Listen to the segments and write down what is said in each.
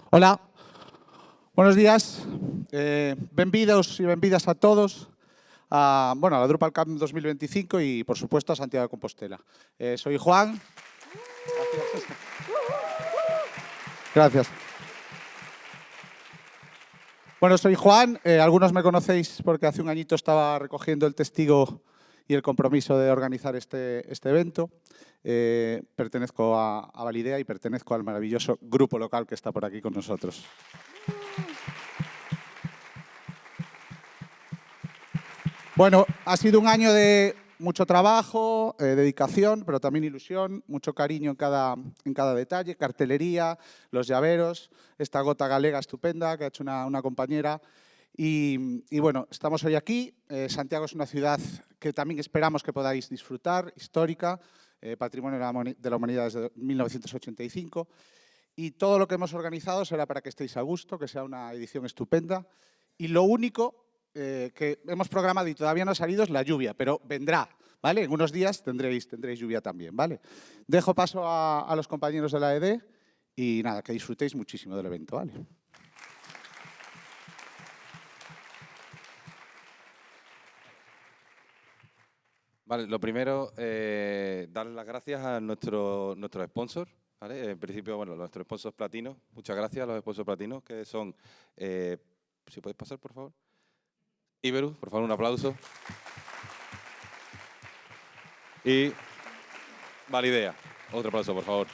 Hola, buenos días. Benvidos y benvidas a todos a la DrupalCamp 2025 y, por supuesto, a Santiago de Compostela. Soy Juan. Gracias. Bueno, soy Juan. Algunos me conocéis porque hace un añito estaba recogiendo el testigo y el compromiso de organizar este evento. Pertenezco a Validea y pertenezco al maravilloso grupo local que está por aquí con nosotros. Bueno, ha sido un año de mucho trabajo, dedicación, pero también ilusión, mucho cariño en cada detalle, cartelería, los llaveros, esta gota galega estupenda que ha hecho una compañera. Y bueno, estamos hoy aquí. Santiago es una ciudad que también esperamos que podáis disfrutar, histórica, patrimonio de la humanidad desde 1985. Y todo lo que hemos organizado será para que estéis a gusto, que sea una edición estupenda. Y lo único que hemos programado y todavía no ha salido es la lluvia, pero vendrá, ¿vale? En unos días tendréis lluvia también, ¿vale? Dejo paso a los compañeros de la ED y nada, que disfrutéis muchísimo del evento, ¿vale? Vale, lo primero, darles las gracias a nuestros sponsors, ¿vale? En principio, bueno, nuestros sponsors platinos. Muchas gracias a los sponsors platinos, que son, si podéis pasar, por favor. Iberus, por favor, un aplauso. Y Validea, otro aplauso, por favor.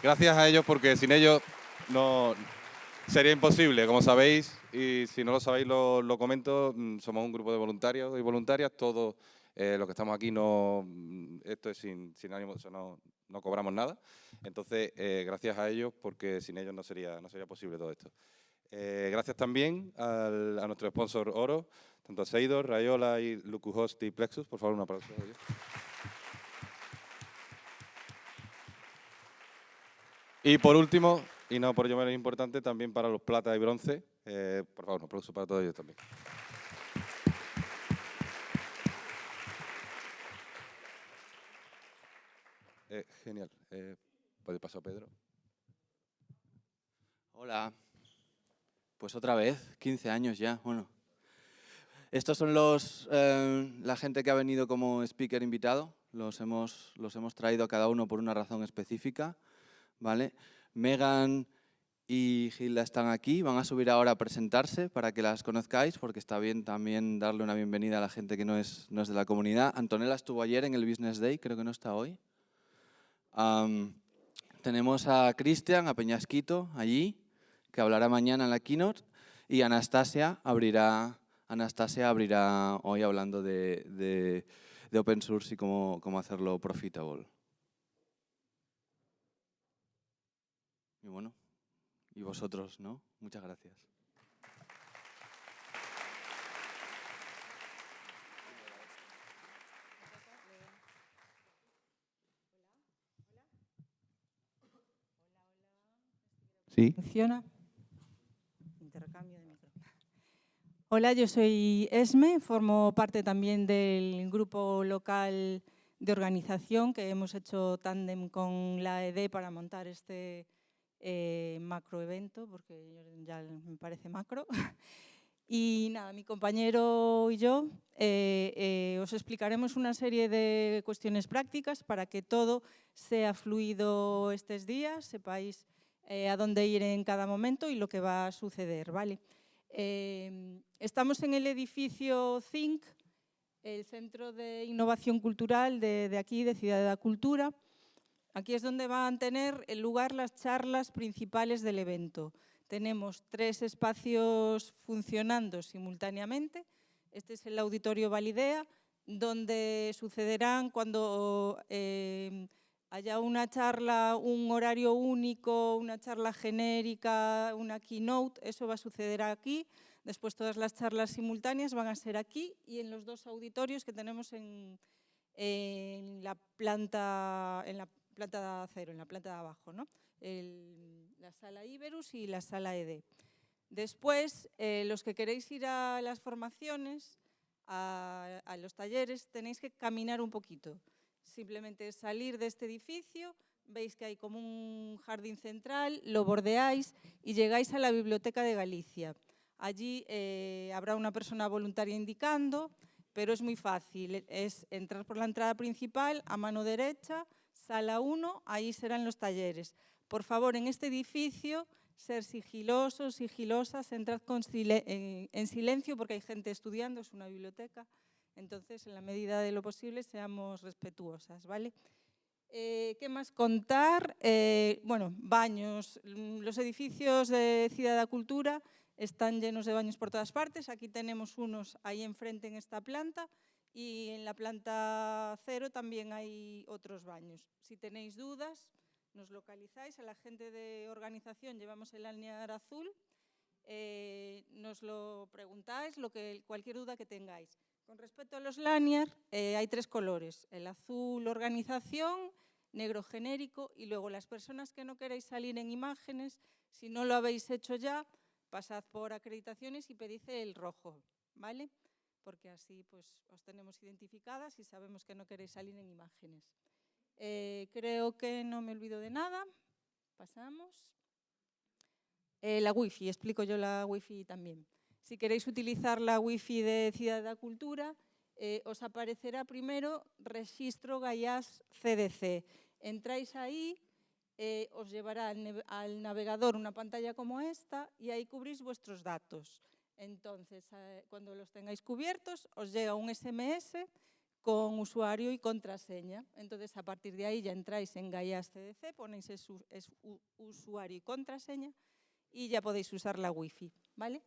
Gracias a ellos, porque sin ellos no sería imposible, como sabéis, y si no lo sabéis lo comento, somos un grupo de voluntarios y voluntarias, todos los que estamos aquí, esto es sin ánimo, o sea, no cobramos nada. Entonces, gracias a ellos, porque sin ellos no sería posible todo esto. Gracias también a nuestro sponsor Oro, tanto a Seidor, Rayola y Lucuhost y Plexus. Por favor, un aplauso a ellos. Y por último, y no por ello menos importante, también para los plata y bronce. Por favor, un aplauso para todos ellos también. Genial. ¿Puede pasar, Pedro? Hola. Pues otra vez, 15 años ya. Bueno, estos son la gente que ha venido como speaker invitado. Los hemos traído a cada uno por una razón específica, ¿vale? Megan y Gilda están aquí, van a subir ahora a presentarse para que las conozcáis, porque está bien también darle una bienvenida a la gente que no es de la comunidad. Antonella estuvo ayer en el Business Day, creo que no está hoy. Tenemos a Cristian, a Peñasquito, allí, que hablará mañana en la Keynote, y Anastasiia abrirá hoy hablando de open source y cómo hacerlo profitable. Y bueno, y vosotros, ¿no? Muchas gracias. Sí. ¿Funciona? Intercambio de micro. Hola, yo soy Esme, formo parte también del grupo local de organización que hemos hecho tándem con la ED para montar este macro evento, porque ya me parece macro. Y nada, mi compañero y yo os explicaremos una serie de cuestiones prácticas para que todo sea fluido estos días, sepáis a dónde ir en cada momento y lo que va a suceder, ¿vale? Estamos en el edificio Think, el Centro de Innovación Cultural de aquí, de Ciudad de la Cultura. Aquí es donde van a tener lugar las charlas principales del evento. Tenemos 3 espacios funcionando simultáneamente. Este es el Auditorio Validea, donde sucederán cuando haya una charla, un horario único, una charla genérica, una keynote, eso va a suceder aquí. Después todas las charlas simultáneas van a ser aquí y en los 2 auditorios que tenemos en la planta 0, en la planta de abajo, ¿no? La sala Iberus y la sala ED. Después, los que queréis ir a las formaciones, a los talleres, tenéis que caminar un poquito. Simplemente salir de este edificio, veis que hay como un jardín central, lo bordeáis y llegáis a la Biblioteca de Galicia. Allí habrá una persona voluntaria indicando, pero es muy fácil. Es entrar por la entrada principal, a mano derecha, sala 1, ahí serán los talleres. Por favor, en este edificio, ser sigilosos, sigilosas, entrad en silencio porque hay gente estudiando, es una biblioteca. Entonces, en la medida de lo posible, seamos respetuosas, ¿vale? ¿Qué más contar? Bueno, baños. Los edificios de Ciudad da Cultura están llenos de baños por todas partes. Aquí tenemos unos ahí enfrente en esta planta y en la planta 0 también hay otros baños. Si tenéis dudas, nos localizáis. A la gente de organización llevamos el lanyard azul. Nos lo preguntáis, cualquier duda que tengáis. Con respecto a los lanyard, hay 3 colores. El azul organización, negro genérico y luego las personas que no queréis salir en imágenes, si no lo habéis hecho ya, pasad por acreditaciones y pedid el rojo, ¿vale? Porque así pues os tenemos identificadas y sabemos que no queréis salir en imágenes. Creo que no me olvido de nada. Pasamos. La wifi, explico yo la wifi también. Si queréis utilizar la wifi de Ciudad da Cultura, os aparecerá primero registro Gaiás CDC. Entráis ahí, os llevará al navegador una pantalla como esta y ahí cubrís vuestros datos. Entonces, cuando los tengáis cubiertos, os llega un SMS con usuario y contraseña. Entonces, a partir de ahí ya entráis en Gaiás CDC, ponéis usuario y contraseña y ya podéis usar la wifi, ¿vale?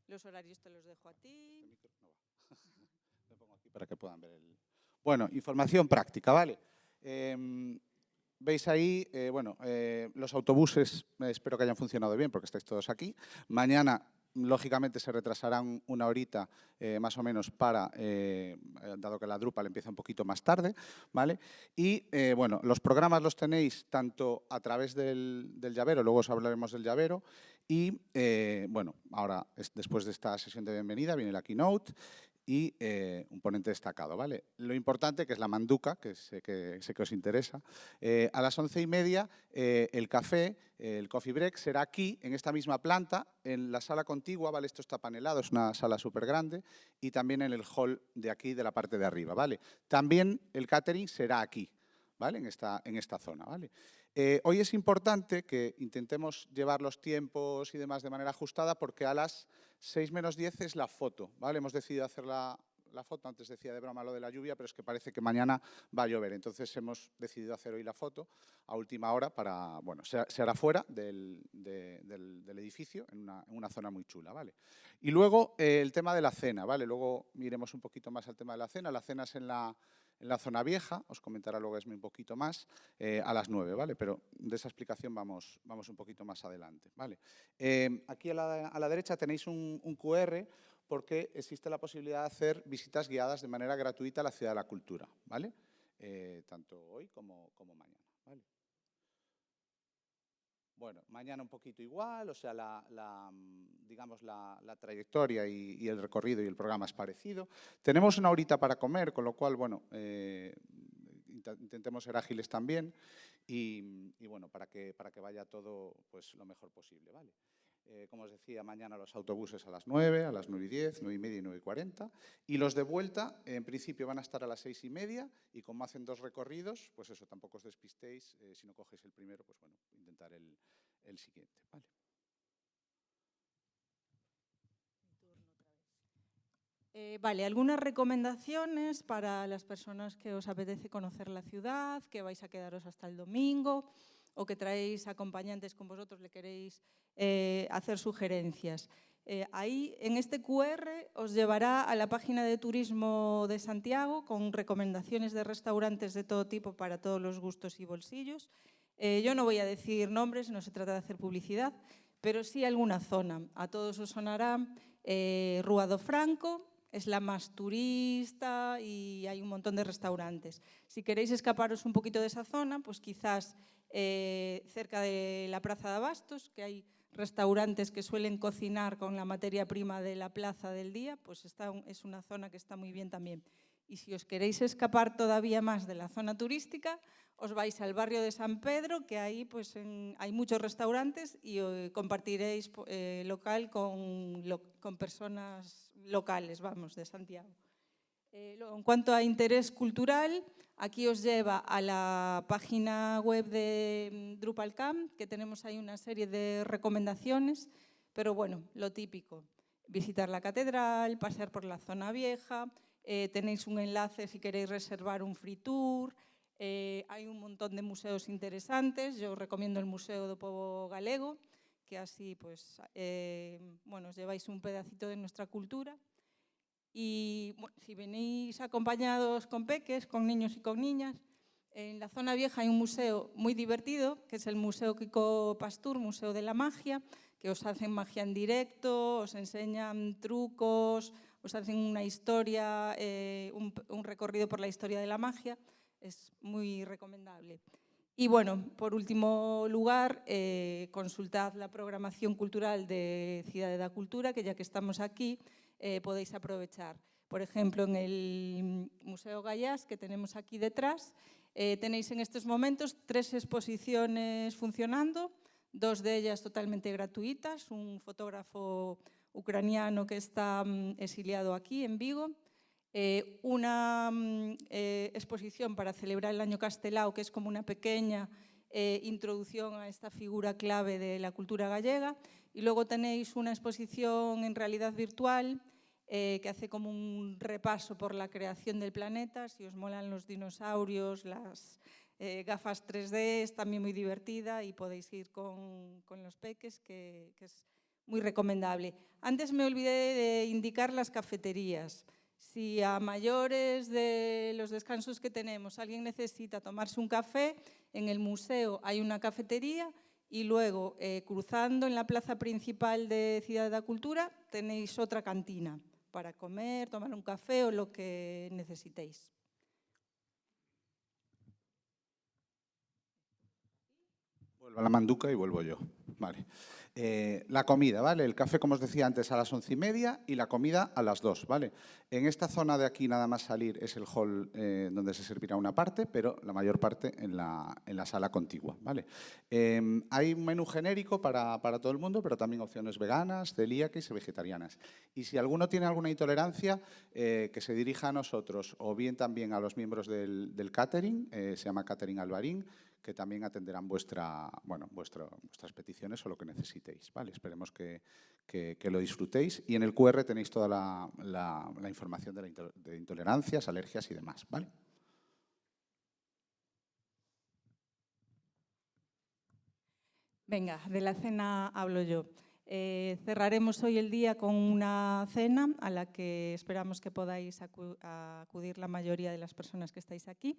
Los horarios te los dejo a ti. Este micro no va. Lo pongo aquí para que puedan ver el... Bueno, información práctica, ¿vale? Veis ahí, los autobuses espero que hayan funcionado bien porque estáis todos aquí. Mañana, lógicamente, se retrasarán una horita más o menos dado que la Drupal empieza un poquito más tarde, ¿vale? Y, los programas los tenéis tanto a través del llavero, luego os hablaremos del llavero, y, ahora, después de esta sesión de bienvenida, viene la Keynote, y un ponente destacado, ¿vale? Lo importante, que es la manduca, que sé que os interesa. A las 11:30, el café, el coffee break, será aquí, en esta misma planta, en la sala contigua, ¿vale? Esto está panelado, es una sala súper grande, y también en el hall de aquí, de la parte de arriba, ¿vale? También el catering será aquí, ¿vale? En esta zona, ¿vale? Hoy es importante que intentemos llevar los tiempos y demás de manera ajustada porque a las 6 menos 10 es la foto, ¿vale? Hemos decidido hacer la foto, antes decía de broma lo de la lluvia, pero es que parece que mañana va a llover. Entonces hemos decidido hacer hoy la foto a última hora para, se hará fuera del edificio, en una zona muy chula, ¿vale? Y luego el tema de la cena, ¿vale? Luego miremos un poquito más al tema de la cena. La cena es en la zona vieja, os comentará luego Esme un poquito más, a las 9, ¿vale? Pero de esa explicación vamos un poquito más adelante, ¿vale? Aquí a la derecha tenéis un QR porque existe la posibilidad de hacer visitas guiadas de manera gratuita a la Ciudad de la Cultura, ¿vale? Tanto hoy como mañana, ¿vale? Bueno, mañana un poquito igual, o sea, digamos la trayectoria y el recorrido y el programa es parecido. Tenemos una horita para comer, con lo cual, intentemos ser ágiles también y para que vaya todo pues, lo mejor posible, ¿vale? Como os decía, mañana los autobuses a las 9, a las 9:10, 9:30 y 9:40. Y los de vuelta, en principio, van a estar a las 6:30 y como hacen 2 recorridos, pues eso, tampoco os despistéis. Si no cogéis el primero, pues bueno, intentar el siguiente, ¿vale? Vale, algunas recomendaciones para las personas que os apetece conocer la ciudad, que vais a quedaros hasta el domingo o que traéis acompañantes con vosotros, le queréis hacer sugerencias. Ahí, en este QR, os llevará a la página de turismo de Santiago con recomendaciones de restaurantes de todo tipo para todos los gustos y bolsillos. Yo no voy a decir nombres, no se trata de hacer publicidad, pero sí alguna zona. A todos os sonará Rúa do Franco, es la más turista y hay un montón de restaurantes. Si queréis escaparos un poquito de esa zona, pues quizás cerca de la Plaza de Abastos, que hay restaurantes que suelen cocinar con la materia prima de la plaza del día, pues es una zona que está muy bien también. Y si os queréis escapar todavía más de la zona turística, os vais al barrio de San Pedro, que ahí pues, hay muchos restaurantes y compartiréis local con personas locales, vamos, de Santiago. En cuanto a interés cultural, aquí os lleva a la página web de DrupalCamp, que tenemos ahí una serie de recomendaciones, pero bueno, lo típico, visitar la catedral, pasear por la zona vieja, tenéis un enlace si queréis reservar un free tour, hay un montón de museos interesantes, yo os recomiendo el Museo do Pobo Galego, que así pues, bueno, os lleváis un pedacito de nuestra cultura. Y bueno, si venís acompañados con peques, con niños y con niñas, en la zona vieja hay un museo muy divertido, que es el Museo Kiko Pastur, Museo de la Magia, que os hacen magia en directo, os enseñan trucos, os hacen una historia, un recorrido por la historia de la magia. Es muy recomendable. Y bueno, por último lugar, consultad la programación cultural de Cidade da Cultura, que ya que estamos aquí, podéis aprovechar. Por ejemplo, en el Museo Gallás, que tenemos aquí detrás, tenéis en estos momentos 3 exposiciones funcionando, 2 de ellas totalmente gratuitas, un fotógrafo ucraniano que está exiliado aquí en Vigo, una exposición para celebrar el año castelao, que es como una pequeña introducción a esta figura clave de la cultura gallega, y luego tenéis una exposición en realidad virtual que hace como un repaso por la creación del planeta. Si os molan los dinosaurios, las gafas 3D, es también muy divertida y podéis ir con los peques, que es muy recomendable. Antes me olvidé de indicar las cafeterías. Si a mayores de los descansos que tenemos alguien necesita tomarse un café, en el museo hay una cafetería y luego, cruzando en la plaza principal de Cidade da Cultura, tenéis otra cantina para comer, tomar un café o lo que necesitéis. Vuelvo a la manduca y vuelvo yo. Vale. La comida, ¿vale? El café, como os decía antes, a las 11:30 y la comida a las 2, ¿vale? En esta zona de aquí, nada más salir, es el hall donde se servirá una parte, pero la mayor parte en la sala contigua, ¿vale? Hay un menú genérico para todo el mundo, pero también opciones veganas, celíacas y vegetarianas. Y si alguno tiene alguna intolerancia, que se dirija a nosotros o bien también a los miembros del catering, se llama Catering Alvarín, que también atenderán vuestras peticiones o lo que necesitéis, ¿vale? Esperemos que lo disfrutéis. Y en el QR tenéis toda la información de intolerancias, alergias y demás, ¿vale? Venga, de la cena hablo yo. Cerraremos hoy el día con una cena a la que esperamos que podáis acudir la mayoría de las personas que estáis aquí.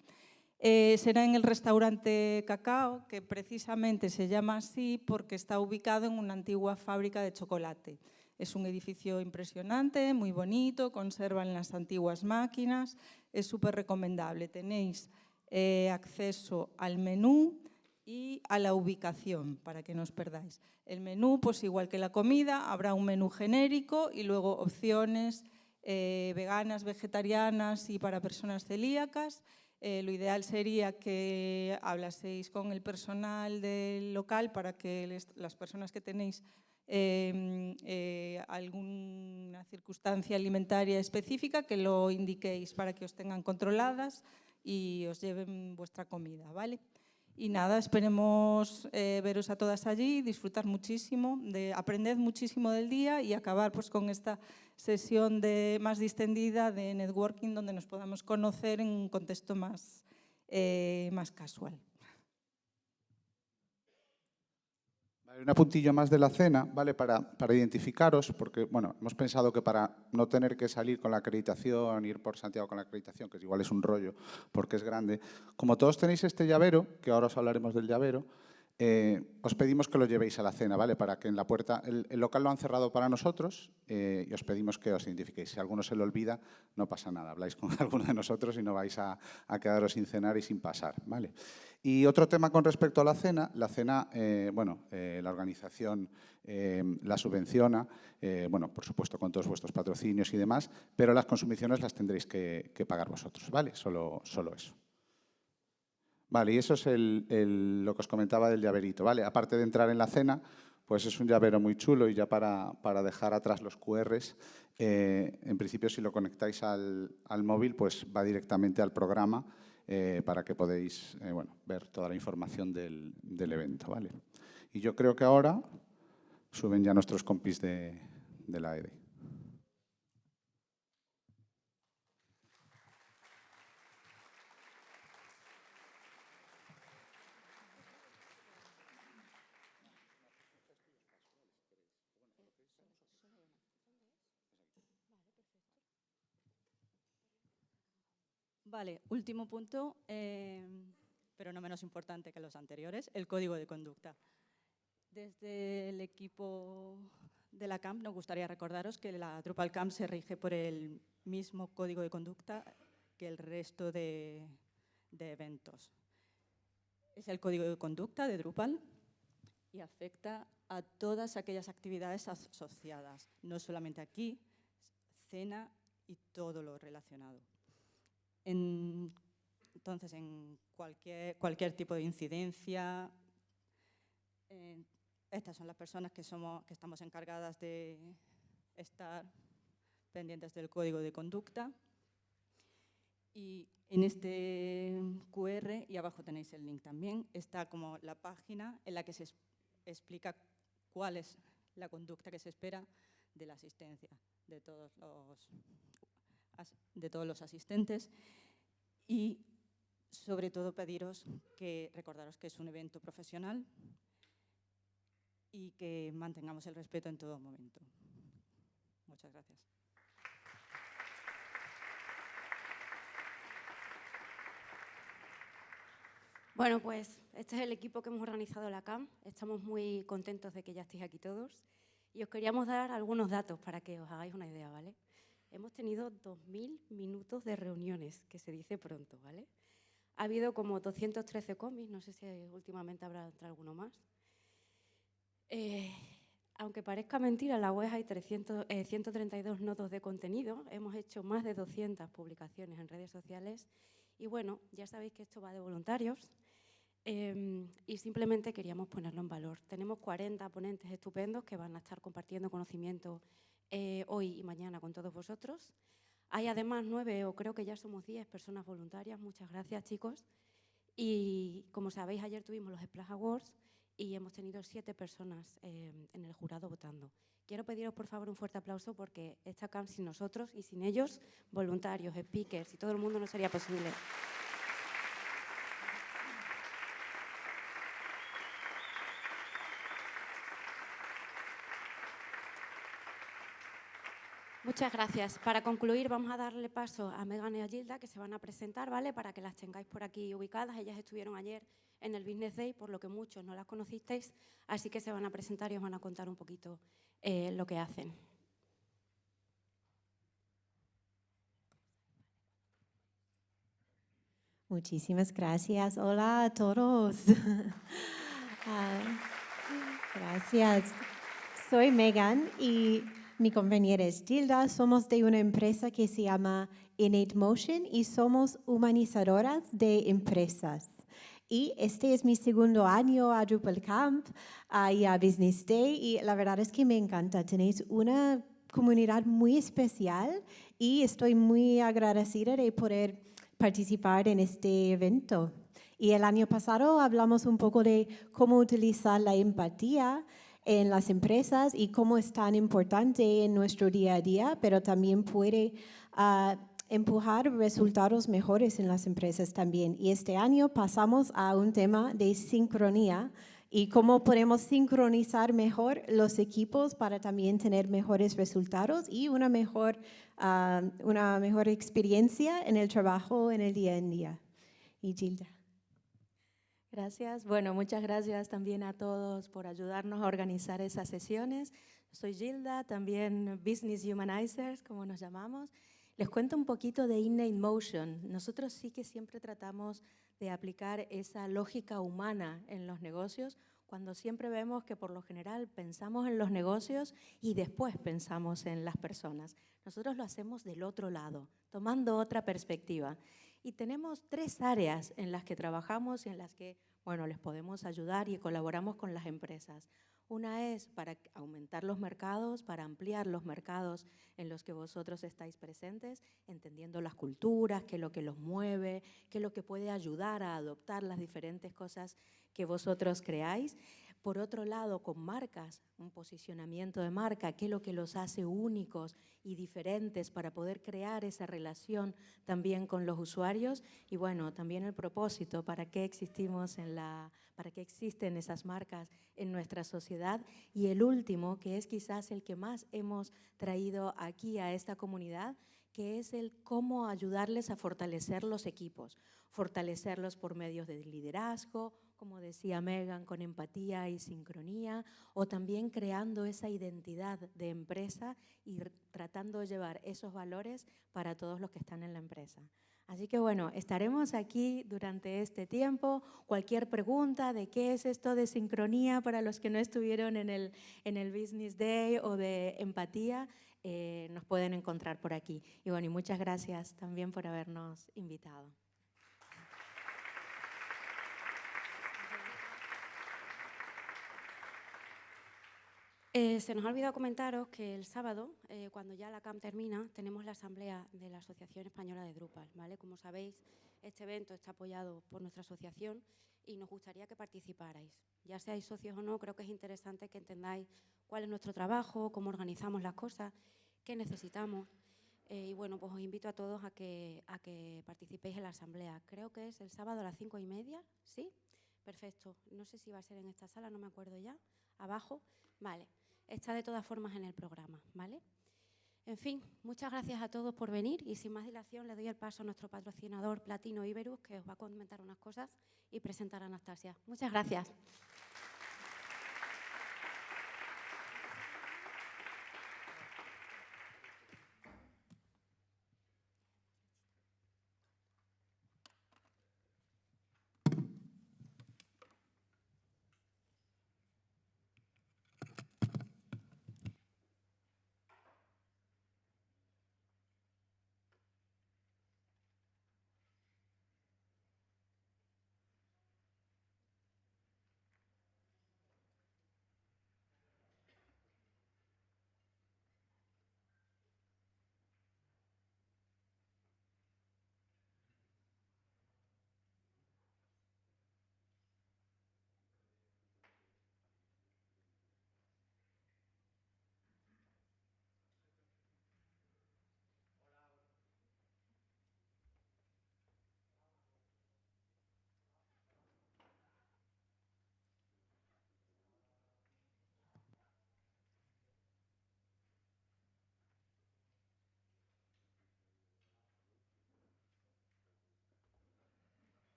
Será en el restaurante Cacao, que precisamente se llama así porque está ubicado en una antigua fábrica de chocolate. Es un edificio impresionante, muy bonito, conservan las antiguas máquinas, es súper recomendable. Tenéis acceso al menú y a la ubicación, para que no os perdáis. El menú, pues igual que la comida, habrá un menú genérico y luego opciones veganas, vegetarianas y para personas celíacas. Lo ideal sería que hablaseis con el personal del local para que las personas que tenéis alguna circunstancia alimentaria específica, que lo indiquéis para que os tengan controladas y os lleven vuestra comida, ¿vale? Y nada, esperemos veros a todas allí, disfrutar muchísimo, aprender muchísimo del día y acabar pues, con esta sesión más distendida de networking donde nos podamos conocer en un contexto más casual. Un apuntillo más de la cena, ¿vale? Para identificaros, porque bueno, hemos pensado que para no tener que salir con la acreditación, ir por Santiago con la acreditación, que igual es un rollo porque es grande, como todos tenéis este llavero, que ahora os hablaremos del llavero, os pedimos que lo llevéis a la cena, ¿vale? Para que en la puerta, el local lo han cerrado para nosotros y os pedimos que os identifiquéis. Si alguno se lo olvida, no pasa nada. Habláis con alguno de nosotros y no vais a quedaros sin cenar y sin pasar, ¿vale? Y otro tema con respecto a la cena, la organización la subvenciona, por supuesto con todos vuestros patrocinios y demás, pero las consumiciones las tendréis que pagar vosotros, ¿vale? Solo eso. Vale, y eso es lo que os comentaba del llaverito, ¿vale? Aparte de entrar en la cena, pues es un llavero muy chulo y ya para dejar atrás los QRs, en principio si lo conectáis al móvil, pues va directamente al programa para que podáis ver toda la información del evento, ¿vale? Y yo creo que ahora suben ya nuestros compis de la EDE. Vale, último punto, pero no menos importante que los anteriores, el código de conducta. Desde el equipo de la Camp nos gustaría recordaros que la DrupalCamp se rige por el mismo código de conducta que el resto de eventos. Es el código de conducta de Drupal y afecta a todas aquellas actividades asociadas, no solamente aquí, cena y todo lo relacionado. Entonces, en cualquier tipo de incidencia, estas son las personas que estamos encargadas de estar pendientes del código de conducta. Y en este QR, y abajo tenéis el link también, está como la página en la que se explica cuál es la conducta que se espera de la asistencia de todos los asistentes y sobre todo recordaros que es un evento profesional y que mantengamos el respeto en todo momento. Muchas gracias. Bueno, pues este es el equipo que hemos organizado la Camp. Estamos muy contentos de que ya estéis aquí todos y os queríamos dar algunos datos para que os hagáis una idea, ¿vale? Hemos tenido 2000 minutos de reuniones, que se dice pronto, ¿vale? Ha habido como 213 cómics, no sé si últimamente habrá entrado alguno más. Aunque parezca mentira, en la web hay 132 nodos de contenido, hemos hecho más de 200 publicaciones en redes sociales y bueno, ya sabéis que esto va de voluntarios y simplemente queríamos ponerlo en valor. Tenemos 40 ponentes estupendos que van a estar compartiendo conocimiento hoy y mañana con todos vosotros. Hay además 9 o creo que ya somos 10 personas voluntarias. Muchas gracias, chicos. Y como sabéis, ayer tuvimos los Splash Awards y hemos tenido 7 personas en el jurado votando. Quiero pediros, por favor, un fuerte aplauso porque esta Camp sin nosotros y sin ellos, voluntarios, speakers y todo el mundo no sería posible. Muchas gracias. Para concluir, vamos a darle paso a Megan y a Gilda, que se van a presentar, ¿vale? Para que las tengáis por aquí ubicadas. Ellas estuvieron ayer en el Business Day, por lo que muchos no las conocisteis, así que se van a presentar y os van a contar un poquito lo que hacen. Muchísimas gracias. Hola a todos. Gracias. Soy Megan y mi compañera es Gilda. Somos de una empresa que se llama Innate Motion y somos humanizadoras de empresas. Y este es mi segundo año a DrupalCamp y a Business Day y la verdad es que me encanta. Tenéis una comunidad muy especial y estoy muy agradecida de poder participar en este evento. Y el año pasado hablamos un poco de cómo utilizar la empatía en las empresas y cómo es tan importante en nuestro día a día, pero también puede empujar resultados mejores en las empresas también. Y este año pasamos a un tema de sincronía y cómo podemos sincronizar mejor los equipos para también tener mejores resultados y una mejor experiencia en el trabajo en el día en día. Y Gilda. Gracias. Bueno, muchas gracias también a todos por ayudarnos a organizar esas sesiones. Soy Gilda, también Business Humanizers, como nos llamamos. Les cuento un poquito de Innate Motion. Nosotros sí que siempre tratamos de aplicar esa lógica humana en los negocios, cuando siempre vemos que por lo general pensamos en los negocios y después pensamos en las personas. Nosotros lo hacemos del otro lado, tomando otra perspectiva. Y tenemos 3 áreas en las que trabajamos y en las que, bueno, les podemos ayudar y colaboramos con las empresas. Una es para aumentar los mercados, para ampliar los mercados en los que vosotros estáis presentes, entendiendo las culturas, qué es lo que los mueve, qué es lo que puede ayudar a adoptar las diferentes cosas que vosotros creáis. Por otro lado, con marcas, un posicionamiento de marca, qué es lo que los hace únicos y diferentes para poder crear esa relación también con los usuarios. Y bueno, también el propósito, para qué existen esas marcas en nuestra sociedad. Y el último, que es quizás el que más hemos traído aquí a esta comunidad, que es el cómo ayudarles a fortalecer los equipos, fortalecerlos por medios de liderazgo, como decía Megan, con empatía y sincronía, o también creando esa identidad de empresa y tratando de llevar esos valores para todos los que están en la empresa. Así que bueno, estaremos aquí durante este tiempo. Cualquier pregunta de qué es esto de sincronía para los que no estuvieron en el Business Day o de empatía, nos pueden encontrar por aquí. Y bueno, y muchas gracias también por habernos invitado. Se nos ha olvidado comentaros que el sábado, cuando ya la camp termina, tenemos la asamblea de la Asociación Española de Drupal, ¿vale? Como sabéis, este evento está apoyado por nuestra asociación y nos gustaría que participarais. Ya seáis socios o no, creo que es interesante que entendáis cuál es nuestro trabajo, cómo organizamos las cosas, qué necesitamos. Y bueno, pues os invito a todos a que participéis en la asamblea. Creo que es el sábado a las 5:30, ¿sí? Perfecto. No sé si va a ser en esta sala, no me acuerdo ya. Abajo. Vale. Está de todas formas en el programa, ¿vale? En fin, muchas gracias a todos por venir y sin más dilación le doy el paso a nuestro patrocinador Platino Iberus, que os va a comentar unas cosas y presentar a Anastasia. Muchas gracias.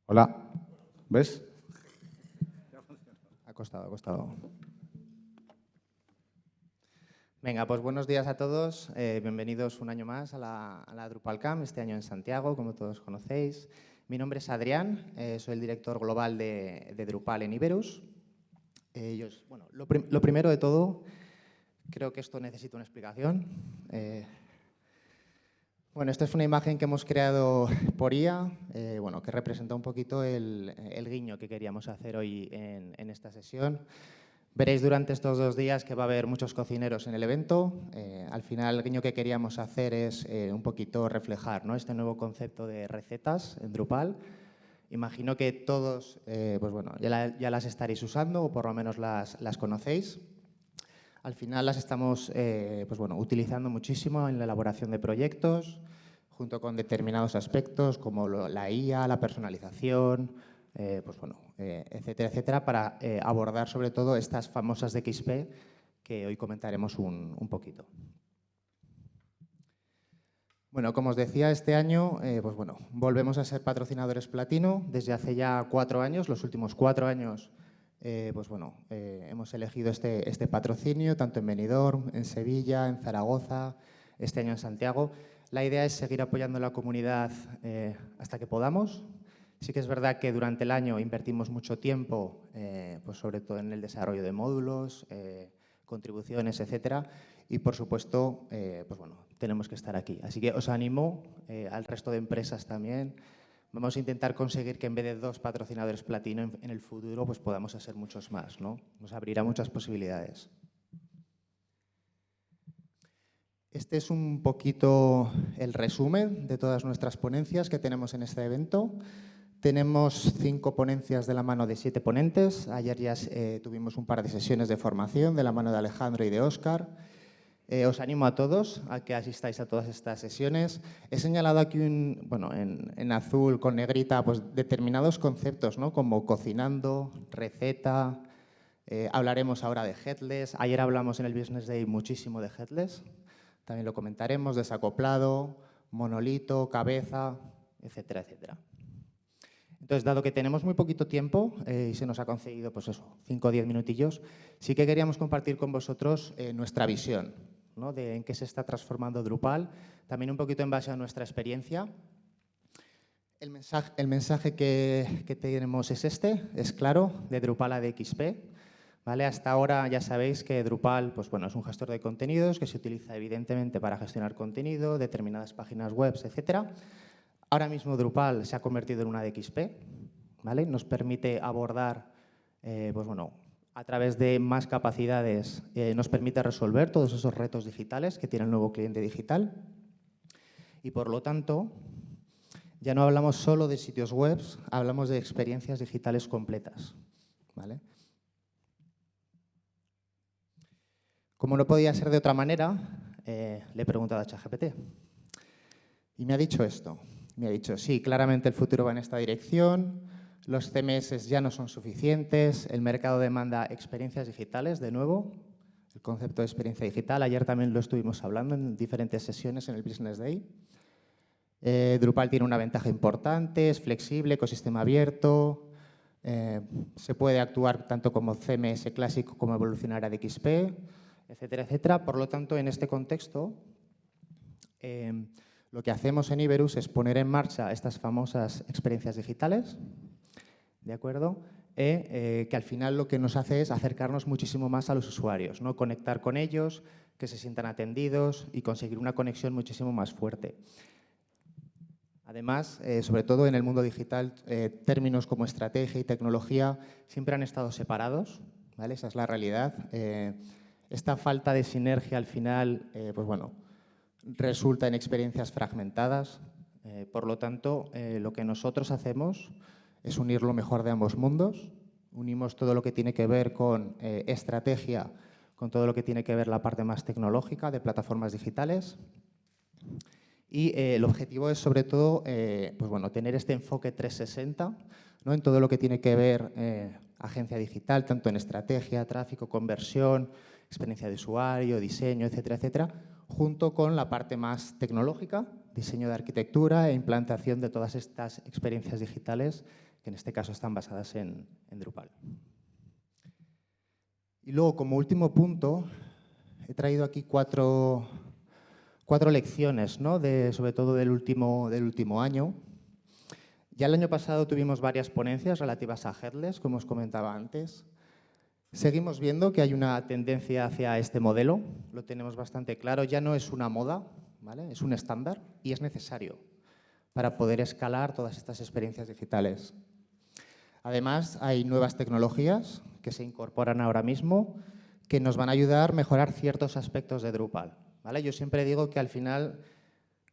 Hola, ¿ves? Ha costado. Venga, pues buenos días a todos. Bienvenidos un año más a la DrupalCamp, este año en Santiago, como todos conocéis. Mi nombre es Adrián, soy el director global de Drupal en Iberus. Bueno, lo primero de todo, creo que esto necesita una explicación. Bueno, esta es una imagen que hemos creado por IA, bueno, que representa un poquito el guiño que queríamos hacer hoy en esta sesión. Veréis durante estos 2 días que va a haber muchos cocineros en el evento. Al final, el guiño que queríamos hacer es un poquito reflejar, ¿no?, este nuevo concepto de recetas en Drupal. Imagino que todos pues bueno, ya las estaréis usando o por lo menos las conocéis. Al final las estamos pues bueno, utilizando muchísimo en la elaboración de proyectos, junto con determinados aspectos como la IA, la personalización, pues bueno, etcétera, etcétera, para abordar sobre todo estas famosas de XP que hoy comentaremos un poquito. Bueno, como os decía, este año pues bueno, volvemos a ser patrocinadores platino desde hace ya 4 años. Los últimos 4 años pues bueno, hemos elegido este patrocinio, tanto en Benidorm, en Sevilla, en Zaragoza, este año en Santiago. La idea es seguir apoyando a la comunidad hasta que podamos. Sí que es verdad que durante el año invertimos mucho tiempo, pues sobre todo en el desarrollo de módulos, contribuciones, etcétera. Y, por supuesto, pues bueno, tenemos que estar aquí. Así que os animo al resto de empresas también. Vamos a intentar conseguir que en vez de 2 patrocinadores platino en el futuro pues podamos ser muchos más, ¿no? Nos abrirá muchas posibilidades. Este es un poquito el resumen de todas nuestras ponencias que tenemos en este evento. Tenemos 5 ponencias de la mano de 7 ponentes. Ayer ya tuvimos un par de sesiones de formación de la mano de Alejandro y de Óscar. Os animo a todos a que asistáis a todas estas sesiones. He señalado aquí en azul con negrita pues, determinados conceptos, ¿no? Como cocinando, receta. Hablaremos ahora de headless. Ayer hablamos en el Business Day muchísimo de headless. También lo comentaremos, desacoplado, monolito, cabeza, etcétera, etcétera. Entonces, dado que tenemos muy poquito tiempo y se nos ha concedido pues eso, 5 o 10 minutillos, sí que queríamos compartir con vosotros nuestra visión, ¿no? De en qué se está transformando Drupal, también un poquito en base a nuestra experiencia. El mensaje que tenemos es es claro, de Drupal a DXP. ¿Vale? Hasta ahora ya sabéis que Drupal pues bueno, es un gestor de contenidos que se utiliza evidentemente para gestionar contenido, determinadas páginas web, etcétera. Ahora mismo Drupal se ha convertido en una DXP, ¿vale? Nos permite abordar, pues bueno, a través de más capacidades, nos permite resolver todos esos retos digitales que tiene el nuevo cliente digital. Y por lo tanto, ya no hablamos solo de sitios web, hablamos de experiencias digitales completas, ¿vale? Como no podía ser de otra manera, le he preguntado a ChatGPT y me ha dicho esto. Me ha dicho, sí, claramente el futuro va en esta dirección, los CMS ya no son suficientes, el mercado demanda experiencias digitales, de nuevo, el concepto de experiencia digital. Ayer también lo estuvimos hablando en diferentes sesiones en el Business Day. Drupal tiene una ventaja importante, es flexible, ecosistema abierto, se puede actuar tanto como CMS clásico como evolucionar a DXP, etcétera, etcétera. Por lo tanto, en este contexto, lo que hacemos en Iberus es poner en marcha estas famosas experiencias digitales, ¿de acuerdo? Que al final lo que nos hace es acercarnos muchísimo más a los usuarios, ¿no? Conectar con ellos, que se sientan atendidos y conseguir una conexión muchísimo más fuerte. Además, sobre todo en el mundo digital, términos como estrategia y tecnología siempre han estado separados, ¿vale? Esa es la realidad. Esta falta de sinergia al final, pues bueno, resulta en experiencias fragmentadas. Por lo tanto, lo que nosotros hacemos es unir lo mejor de ambos mundos. Unimos todo lo que tiene que ver con estrategia, con todo lo que tiene que ver la parte más tecnológica de plataformas digitales. Y el objetivo es, sobre todo, pues bueno, tener este enfoque 360, ¿no? En todo lo que tiene que ver agencia digital, tanto en estrategia, tráfico, conversión, experiencia de usuario, diseño, etcétera, etcétera, junto con la parte más tecnológica, diseño de arquitectura e implantación de todas estas experiencias digitales, que en este caso están basadas en Drupal. Y luego, como último punto, he traído aquí cuatro lecciones, ¿no? Sobre todo del último año. Ya el año pasado tuvimos varias ponencias relativas a headless, como os comentaba antes. Seguimos viendo que hay una tendencia hacia este modelo, lo tenemos bastante claro, ya no es una moda, ¿vale? Es un estándar y es necesario para poder escalar todas estas experiencias digitales. Además, hay nuevas tecnologías que se incorporan ahora mismo que nos van a ayudar a mejorar ciertos aspectos de Drupal, ¿vale? Yo siempre digo que al final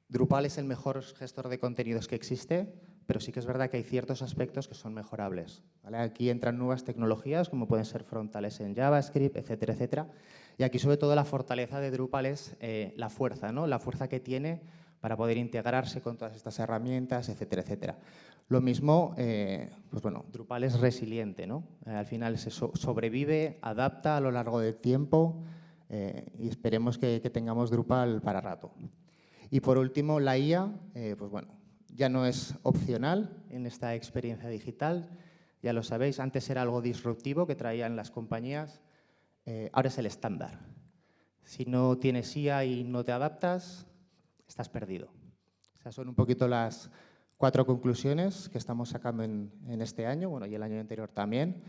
Drupal es el mejor gestor de contenidos que existe, pero sí que es verdad que hay ciertos aspectos que son mejorables, ¿vale? Aquí entran nuevas tecnologías, como pueden ser frontales en JavaScript, etcétera, etcétera. Y aquí, sobre todo, la fortaleza de Drupal es la fuerza, ¿no? La fuerza que tiene para poder integrarse con todas estas herramientas, etcétera, etcétera. Lo mismo, pues bueno, Drupal es resiliente, ¿no? Al final se sobrevive, adapta a lo largo del tiempo y esperemos que tengamos Drupal para rato. Y por último, la IA, pues bueno, ya no es opcional en esta experiencia digital, ya lo sabéis, antes era algo disruptivo que traían las compañías, ahora es el estándar. Si no tienes IA y no te adaptas, estás perdido. Esas son un poquito las 4 conclusiones que estamos sacando en este año, bueno, y el año anterior también.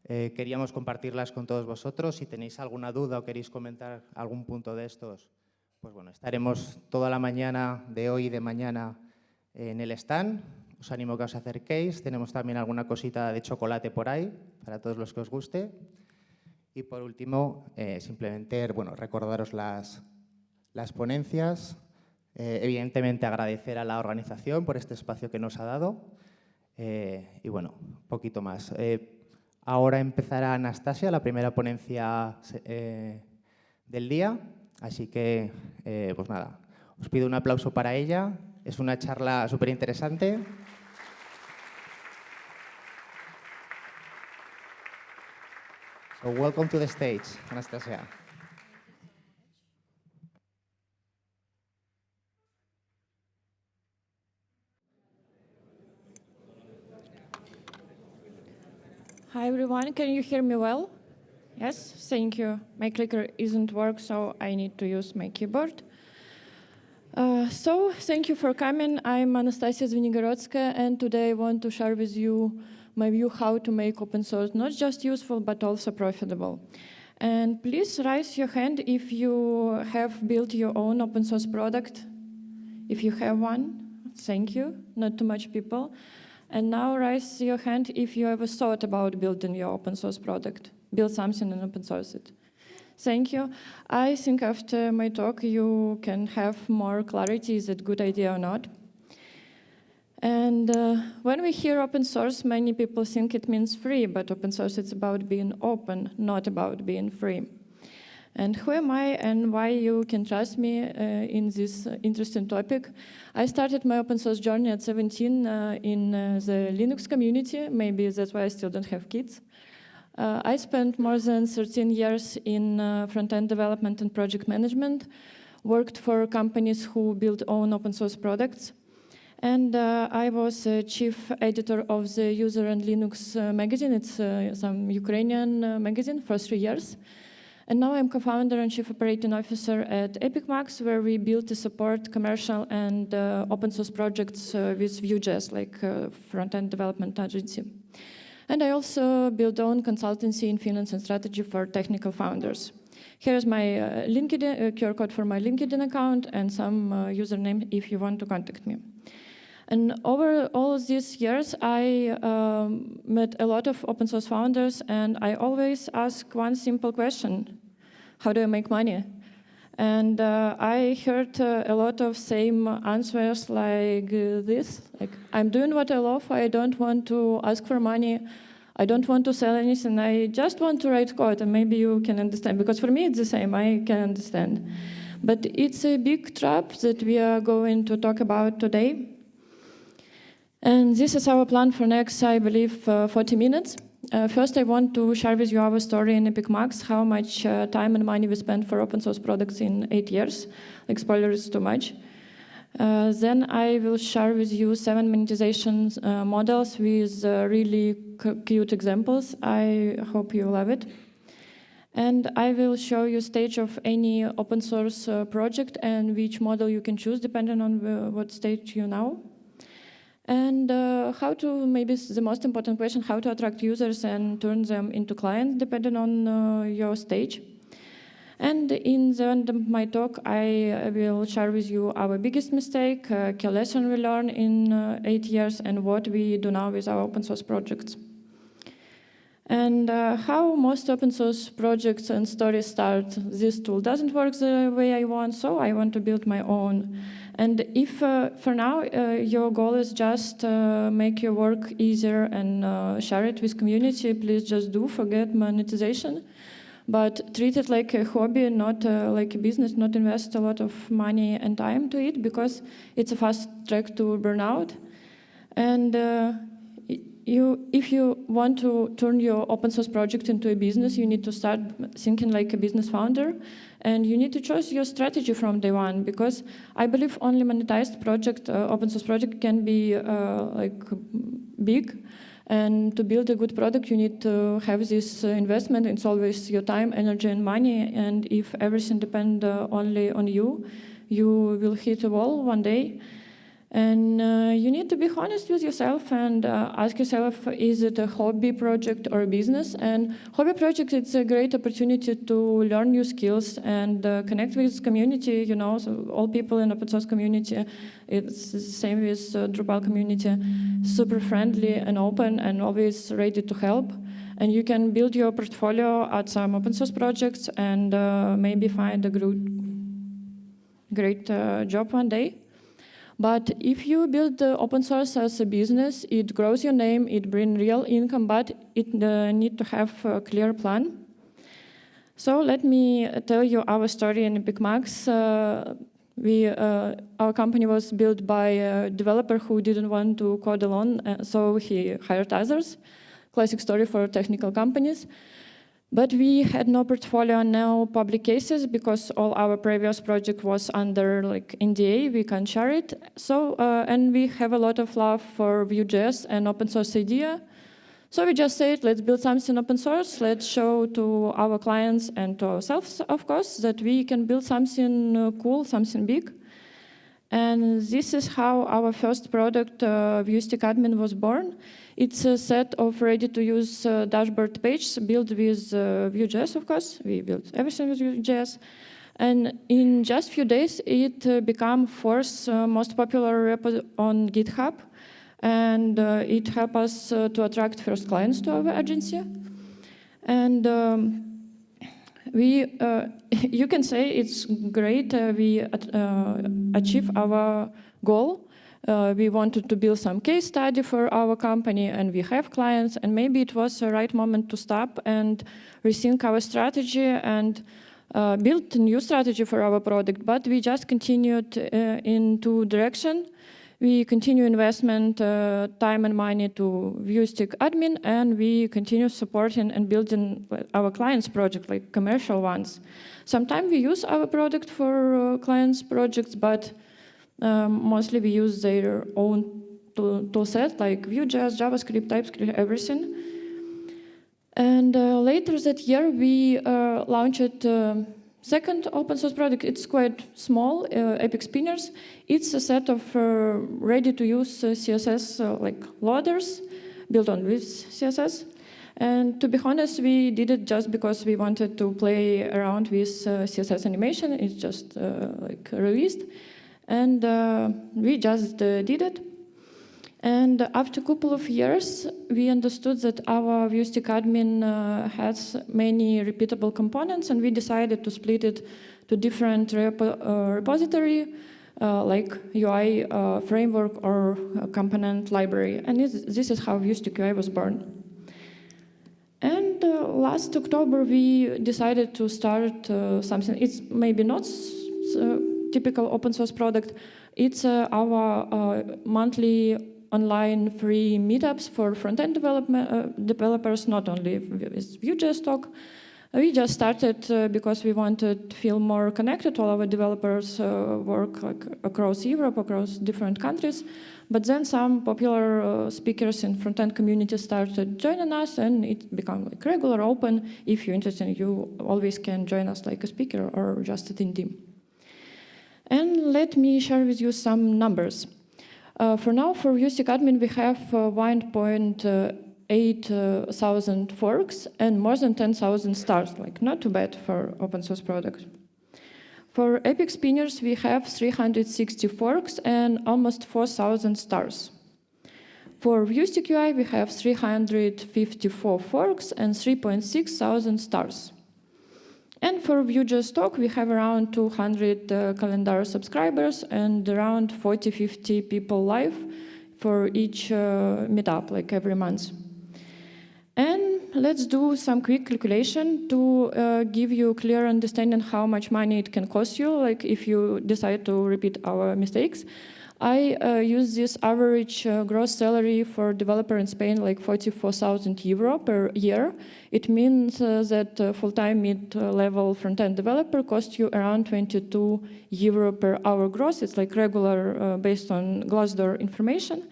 Queríamos compartirlas con todos vosotros. Si tenéis alguna duda o queréis comentar algún punto de estos, pues bueno, estaremos toda la mañana de hoy y de mañana en el stand. Os animo a que os acerquéis. Tenemos también alguna cosita de chocolate por ahí, para todos los que os guste. Y por último, simplemente bueno, recordaros las ponencias. Evidentemente, agradecer a la organización por este espacio que nos ha dado. Y bueno, un poquito más. Ahora empezará Anastasiia, la primera ponencia del día. Así que, pues nada, os pido un aplauso para ella. Es una charla súper interesante. So welcome to the stage, Anastasiia. Hi everyone, can you hear me well? Yes, thank you. My clicker isn't working, so I need to use my keyboard. So thank you for coming. I'm Anastasiia Zvenigorodskaia, and today I want to share with you my view how to make open source not just useful, but also profitable. And please raise your hand if you have built your own open source product. If you have one, thank you, not too much people. And now raise your hand if you ever thought about building your open source product, build something and open source it. Thank you. I think after my talk you can have more clarity, is it a good idea or not. And when we hear open source, many people think it means free, but open source is about being open, not about being free. And who am I and why you can trust me in this interesting topic? I started my open source journey at 17 in the Linux community. Maybe that's why I still don't have kids. I spent more than 13 years in front-end development and project management, worked for companies who build own open source products. And I was chief editor of the User and Linux magazine. It's some Ukrainian magazine for 3 years. And now I'm co-founder and chief operating officer at EpicMax, where we build to support commercial and open source projects with Vue.js, like front-end development agency. And I also build own consultancy in finance and strategy for technical founders. Here's my LinkedIn QR code for my LinkedIn account and some username if you want to contact me. And over all of these years, I met a lot of open source founders, and I always ask one simple question: how do I make money? And I heard a lot of same answers like this, like, I'm doing what I love, I don't want to ask for money, I don't want to sell anything, I just want to write code, and maybe you can understand, because for me it's the same, I can understand. But it's a big trap that we are going to talk about today. And this is our plan for next, I believe, 40 minutes. First, I want to share with you our story in EpicMax, how much time and money we spent for open source products in 8 years. Like, spoiler is too much. Then I will share with you 7 monetization models with really cute examples. I hope you love it. And I will show you stage of any open source project and which model you can choose depending on what stage you know. And how to, maybe the most important question, how to attract users and turn them into clients depending on your stage. And in the end of my talk, I will share with you our biggest mistake, key lesson we learned in 8 years, and what we do now with our open source projects. And how most open source projects and stories start. This tool doesn't work the way I want, so I want to build my own. And if for now your goal is just make your work easier and share it with community, please just do, forget monetization. but treat it like a hobby, not like a business, not invest a lot of money and time to it, because it's a fast track to burnout. And if you want to turn your open source project into a business, you need to start thinking like a business founder, and you need to choose your strategy from day one, because I believe only monetized project, open source project, can be like big. And to build a good product, you need to have this investment. It's always your time, energy, and money. And if everything depends only on you, you will hit a wall one day. And you need to be honest with yourself and ask yourself, is it a hobby project or a business? And hobby project, it's a great opportunity to learn new skills and connect with community, you know, so all people in open source community, it's the same with Drupal community, super friendly and open and always ready to help. And you can build your portfolio at some open source projects and maybe find a great job one day. But if you build the open source as a business, it grows your name, it brings real income, but it needs to have a clear plan. So let me tell you our story in Epic Max. Our company was built by a developer who didn't want to code alone, so he hired others. Classic story for technical companies. But we had no portfolio, no public cases, because all our previous project was under like NDA, we can't share it. So, and we have a lot of love for Vue.js and open source idea. So we just said, let's build something open source, let's show to our clients and to ourselves, of course, that we can build something cool, something big. And this is how our first product, VueStick Admin, was born. It's a set of ready-to-use dashboard pages built with Vue.js, of course. We built everything with Vue.js. And in just a few days, it became fourth most popular repo on GitHub. And it helped us to attract first clients to our agency. And you can say it's great. We achieve our goal. We wanted to build some case study for our company, and we have clients, and maybe it was the right moment to stop and rethink our strategy and build a new strategy for our product. But we just continued in two directions. We continue investment, time and money to VueStick Admin, and we continue supporting and building our clients' project, like commercial ones. Sometimes we use our product for clients' projects, but mostly we use their own tool set, like Vue.js, JavaScript, TypeScript, everything. And later that year, we launched second open source product. It's quite small, Epic Spinners. It's a set of ready-to-use CSS like loaders built on with CSS. And to be honest, we did it just because we wanted to play around with CSS animation. It's just like released. And we just did it. And after a couple of years, we understood that our VueStick Admin has many repeatable components, and we decided to split it to different repository, like UI framework or component library. And this is how VueStick UI was born. And last October, we decided to start something. It's maybe not typical open source product. It's our monthly online free meetups for front-end developers, not only with Vue.js talk. We just started because we wanted to feel more connected. All our developers work like across Europe, across different countries. But then some popular speakers in front-end community started joining us, and it became like regular, open. If you're interested, you always can join us like a speaker or just in team. And let me share with you some numbers. For now, for VueStick Admin, we have 1.8 thousand forks and more than 10,000 stars, like not too bad for open source product. For Epic Spinners, we have 360 forks and almost 4,000 stars. For VueStick UI, we have 354 forks and 3.6 thousand stars. And for Vue.js Talk, we have around 200 calendar subscribers and around 40-50 people live for each meetup, like every month. And let's do some quick calculation to give you a clear understanding how much money it can cost you, like if you decide to repeat our mistakes. I use this average gross salary for developer in Spain, like 44,000 euro per year. It means that full-time mid-level front-end developer costs you around 22 euro per hour gross. It's like regular based on Glassdoor information.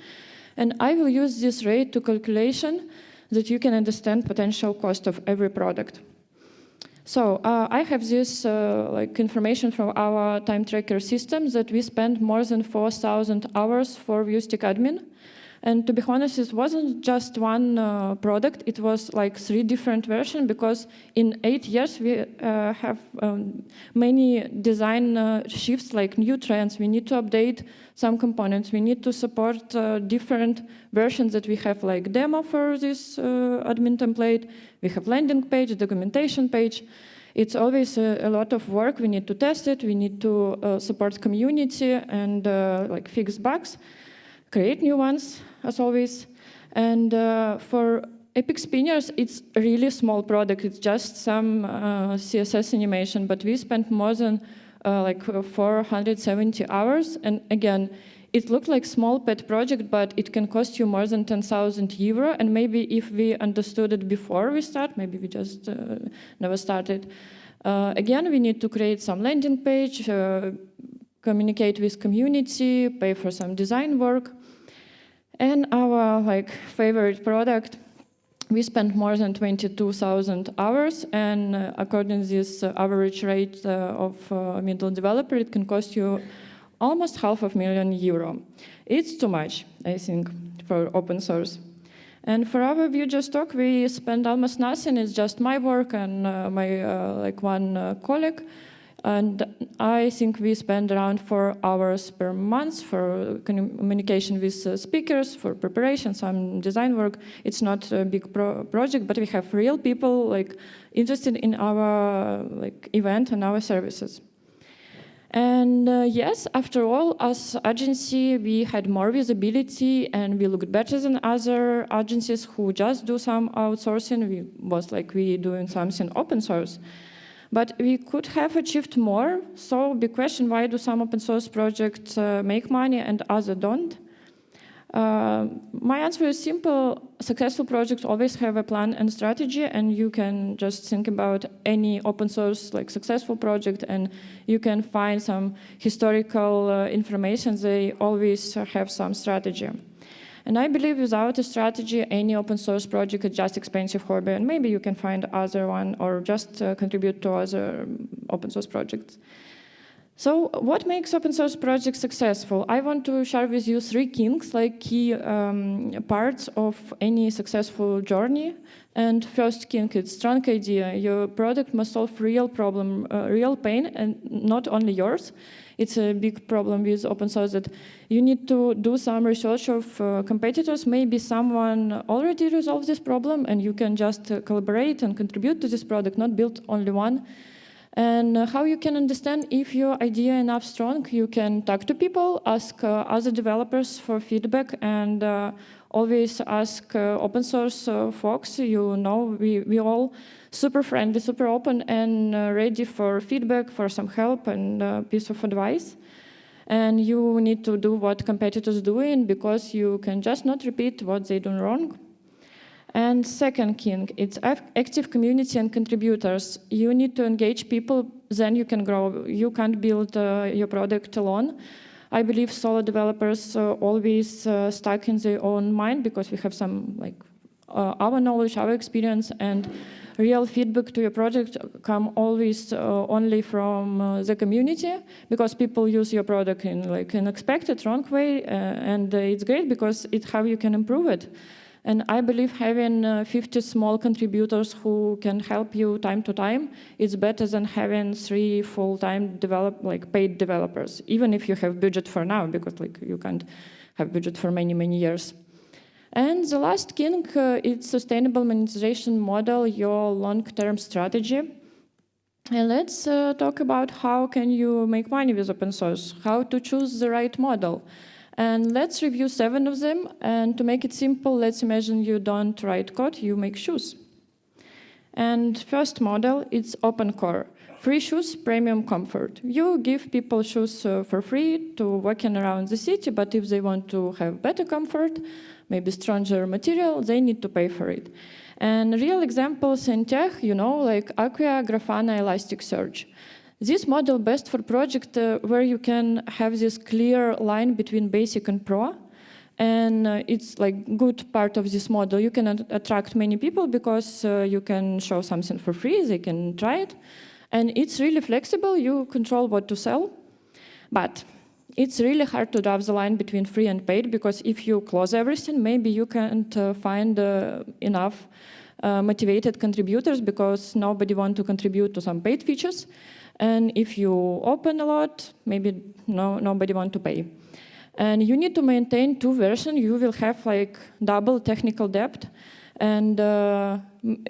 And I will use this rate to calculation that you can understand potential cost of every product. So I have this like information from our time tracker system that we spent more than 4,000 hours for ViewStick admin. And to be honest, it wasn't just one product, it was like 3 different versions, because in 8 years we have many design shifts, like new trends. We need to update some components. We need to support different versions that we have, like demo for this admin template. We have landing page, documentation page. It's always a lot of work. We need to test it. We need to support community and like fix bugs, create new ones, as always. And for Epic Spinners, it's a really small product. It's just some CSS animation, but we spent more than like 470 hours. And again, it looked like small pet project, but it can cost you more than 10,000 euro. And maybe if we understood it before we start, maybe we just never started. Again, we need to create some landing page, communicate with community, pay for some design work. And our like favorite product, we spent more than 22,000 hours, and according to this average rate of middle developer, it can cost you almost €500,000 €. It's too much, I think, for open source. And for our Vue.js talk, we spend almost nothing. It's just my work and my like one colleague. And I think we spend around 4 hours per month for communication with speakers, for preparation, some design work. It's not a big project, but we have real people like interested in our like event and our services. And yes, after all, as agency, we had more visibility and we looked better than other agencies who just do some outsourcing. We was like we doing something open source. But we could have achieved more. So big question, why do some open source projects make money and others don't? My answer is simple. Successful projects always have a plan and strategy, and you can just think about any open source like successful project and you can find some historical information. They always have some strategy. And I believe without a strategy, any open source project is just expensive hobby, and maybe you can find other one or just contribute to other open source projects. So what makes open source projects successful? I want to share with you 3 kinks, like key parts of any successful journey. And first kink is strong idea. Your product must solve real problem, real pain, and not only yours. It's a big problem with open source that you need to do some research of competitors. Maybe someone already resolved this problem and you can just collaborate and contribute to this product, not build only one. And how you can understand if your idea is enough strong, you can talk to people, ask other developers for feedback, and always ask open source folks. You know, we all super friendly, super open, and ready for feedback, for some help and piece of advice. And you need to do what competitors doing, because you can just not repeat what they do wrong. And second kink, it's active community and contributors. You need to engage people, then you can grow. You can't build your product alone. I believe solo developers always stuck in their own mind, because we have some like our knowledge, our experience, and real feedback to your project come always only from the community, because people use your product in like an expected wrong way, and it's great because it's how you can improve it. And I believe having 50 small contributors who can help you time to time is better than having 3 full-time paid developers, even if you have budget for now, because like you can't have budget for many, many years. And the last kink, it's sustainable monetization model, your long-term strategy. And let's talk about how can you make money with open source, how to choose the right model. And let's review 7 of them. And to make it simple, let's imagine you don't write code, you make shoes. And first model, it's open core. Free shoes, premium comfort. You give people shoes for free to walking around the city, but if they want to have better comfort, maybe stronger material, they need to pay for it. And real examples in tech, like Acquia, Grafana, Elasticsearch. This model best for project where you can have this clear line between basic and pro. And it's like good part of this model. You can attract many people because you can show something for free, they can try it. And it's really flexible, you control what to sell. But it's really hard to draw the line between free and paid, because if you close everything, maybe you can't find enough motivated contributors, because nobody wants to contribute to some paid features. And if you open a lot, maybe nobody wants to pay. And you need to maintain 2 versions. You will have like double technical debt. And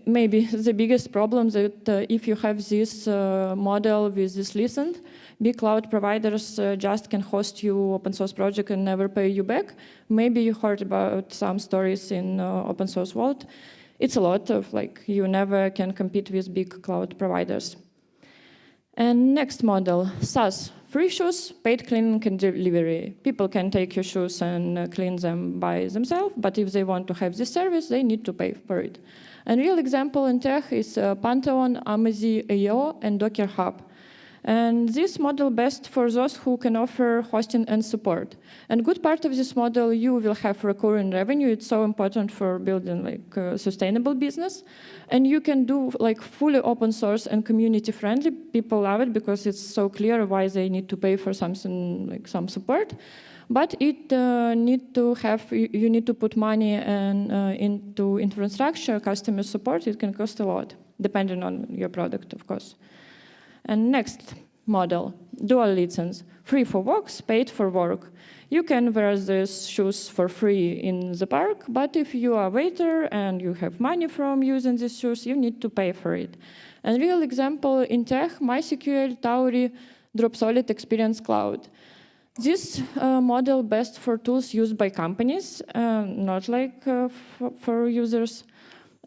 maybe the biggest problem that if you have this model with this license, big cloud providers just can host you open source project and never pay you back. Maybe you heard about some stories in open source world. It's a lot of like, you never can compete with big cloud providers. And next model, SaaS. Free shoes, paid cleaning and delivery. People can take your shoes and clean them by themselves, but if they want to have this service, they need to pay for it. A real example in tech is Pantheon, Amazon, AO, and Docker Hub. And this model best for those who can offer hosting and support. And good part of this model, you will have recurring revenue. It's so important for building like a sustainable business. And you can do like fully open source and community friendly. People love it because it's so clear why they need to pay for something like some support. But it need to have, you need to put money and into infrastructure, customer support. It can cost a lot, depending on your product, of course. And next model, dual license, free for walks, paid for work. You can wear these shoes for free in the park, but if you are a waiter and you have money from using these shoes, you need to pay for it. A real example in tech, MySQL, Tauri, Dropsolid Experience Cloud. This model best for tools used by companies, not like for users.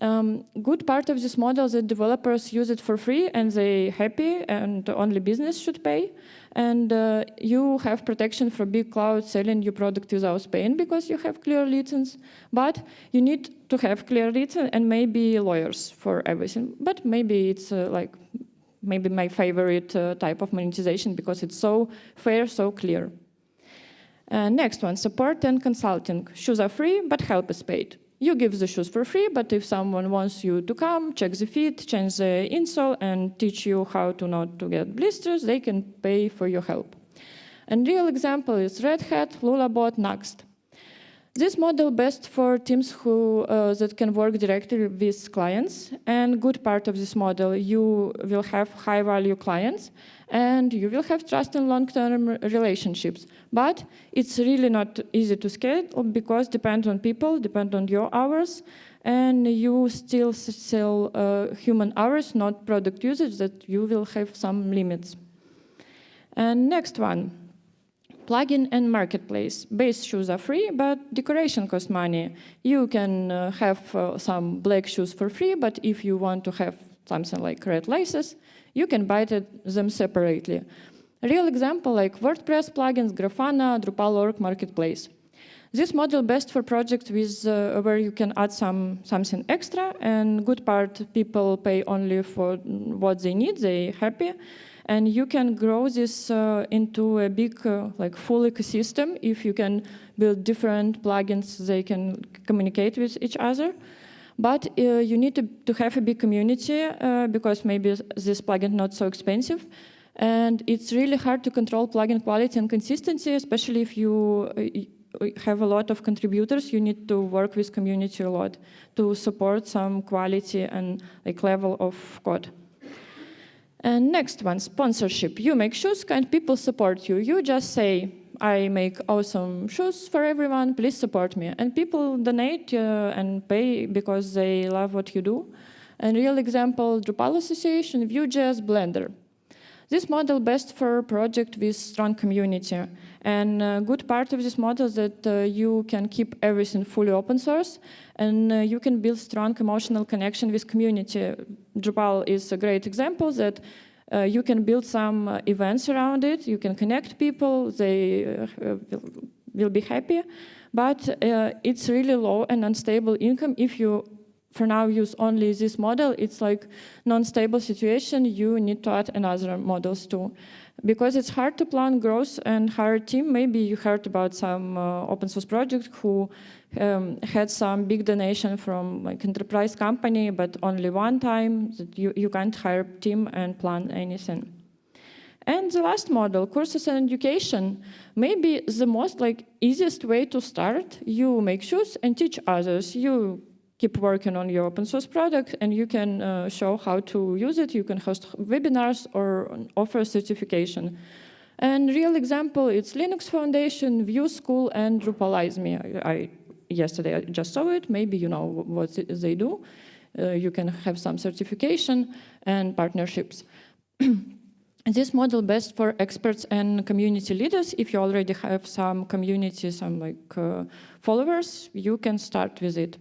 Good part of this model is that developers use it for free and they're happy, and only business should pay. And you have protection for big cloud selling your product without paying because you have clear license. But you need to have clear license and maybe lawyers for everything. But maybe it's maybe my favorite type of monetization because it's so fair, so clear. Next one, support and consulting. Shoes are free, but help is paid. You give the shoes for free, but if someone wants you to come, check the fit, change the insole, and teach you how to not to get blisters, they can pay for your help. A real example is Red Hat, Lulabot, Next. This model best for teams who that can work directly with clients. And good part of this model, you will have high-value clients, and you will have trust and long-term relationships. But it's really not easy to scale because depends on people, depend on your hours, and you still sell human hours, not product usage, that you will have some limits. And next one. Plugin and marketplace. Base shoes are free, but decoration costs money. You can have some black shoes for free, but if you want to have something like red laces, you can buy them separately. A real example like WordPress plugins, Grafana, Drupal.org marketplace. This model best for projects with where you can add something extra, and good part people pay only for what they need, they're happy. And you can grow this into a big, full ecosystem. If you can build different plugins, they can communicate with each other. But you need to have a big community because maybe this plugin not so expensive. And it's really hard to control plugin quality and consistency, especially if you have a lot of contributors. You need to work with community a lot to support some quality and level of code. And next one, sponsorship. You make shoes, and people support you. You just say, I make awesome shoes for everyone, please support me. And people donate and pay because they love what you do. A real example, Drupal Association, Vue.js, Blender. This model best for a project with strong community. And a good part of this model is that you can keep everything fully open source, and you can build strong emotional connection with community. Drupal is a great example that you can build some events around it, you can connect people, they will be happy, but it's really low and unstable income if you for now use only this model. It's like non-stable situation, you need to add another models too. Because it's hard to plan growth and hire a team. Maybe you heard about some open source project who had some big donation from like enterprise company, but only one time that you can't hire a team and plan anything. And the last model, courses and education, maybe the most like easiest way to start. You make shoes and teach others. You keep working on your open source product and you can show how to use it. You can host webinars or offer certification. And real example, it's Linux Foundation, Vue School, and Drupalize Me. Yesterday I just saw it. Maybe you know what they do. You can have some certification and partnerships. This model best for experts and community leaders. If you already have some community, some like followers, you can start with it.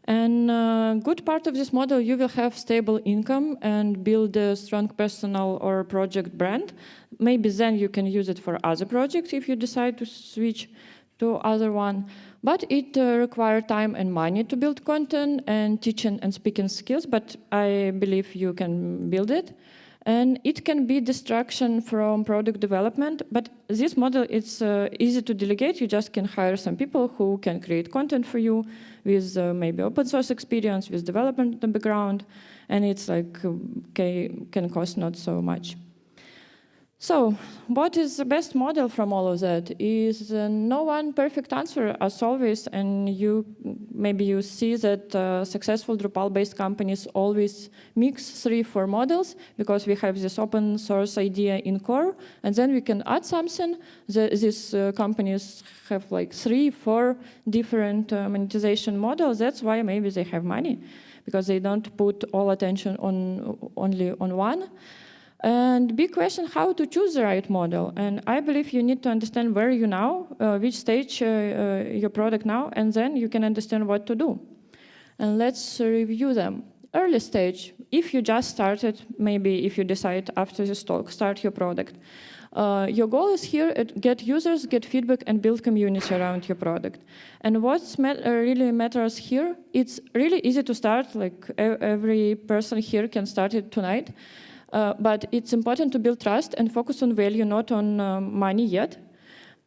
And good part of this model, you will have stable income and build a strong personal or project brand. Maybe then you can use it for other projects if you decide to switch to other one. But it requires time and money to build content and teaching and speaking skills, but I believe you can build it. And it can be distraction from product development, but this model is easy to delegate. You just can hire some people who can create content for you with maybe open source experience, with development background, and it's like, can cost not so much. So, what is the best model from all of that? Is no one perfect answer as always, and maybe you see that successful Drupal-based companies always mix 3-4 models, because we have this open source idea in core, and then we can add something. These companies have like 3-4 different monetization models. That's why maybe they have money, because they don't put all attention only on one. And big question, how to choose the right model? And I believe you need to understand where you now, which stage your product now, and then you can understand what to do. And let's review them. Early stage, if you just started, maybe if you decide after this talk, start your product. Your goal is here, get users, get feedback, and build community around your product. And what really matters here, it's really easy to start, like every person here can start it tonight. But it's important to build trust and focus on value, not on money yet.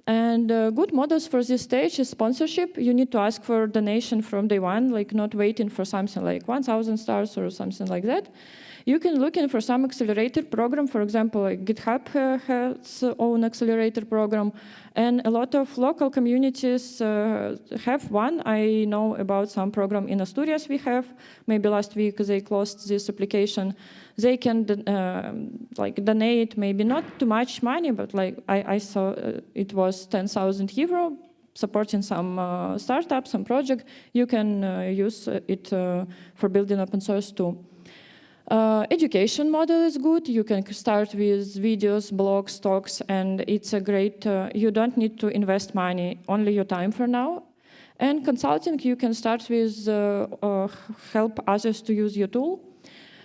And good models for this stage is sponsorship. You need to ask for donation from day one, like not waiting for something like 1,000 stars or something like that. You can look in for some accelerator program. For example, like GitHub has its own accelerator program, and a lot of local communities have one. I know about some program in Asturias we have. Maybe last week they closed this application. They can like donate, maybe not too much money, but like I saw it was 10,000 euro supporting some startup, some project. You can use it for building open source too. Education model is good. You can start with videos, blogs, talks, and it's a great, you don't need to invest money, only your time for now. And consulting, you can start with help others to use your tool.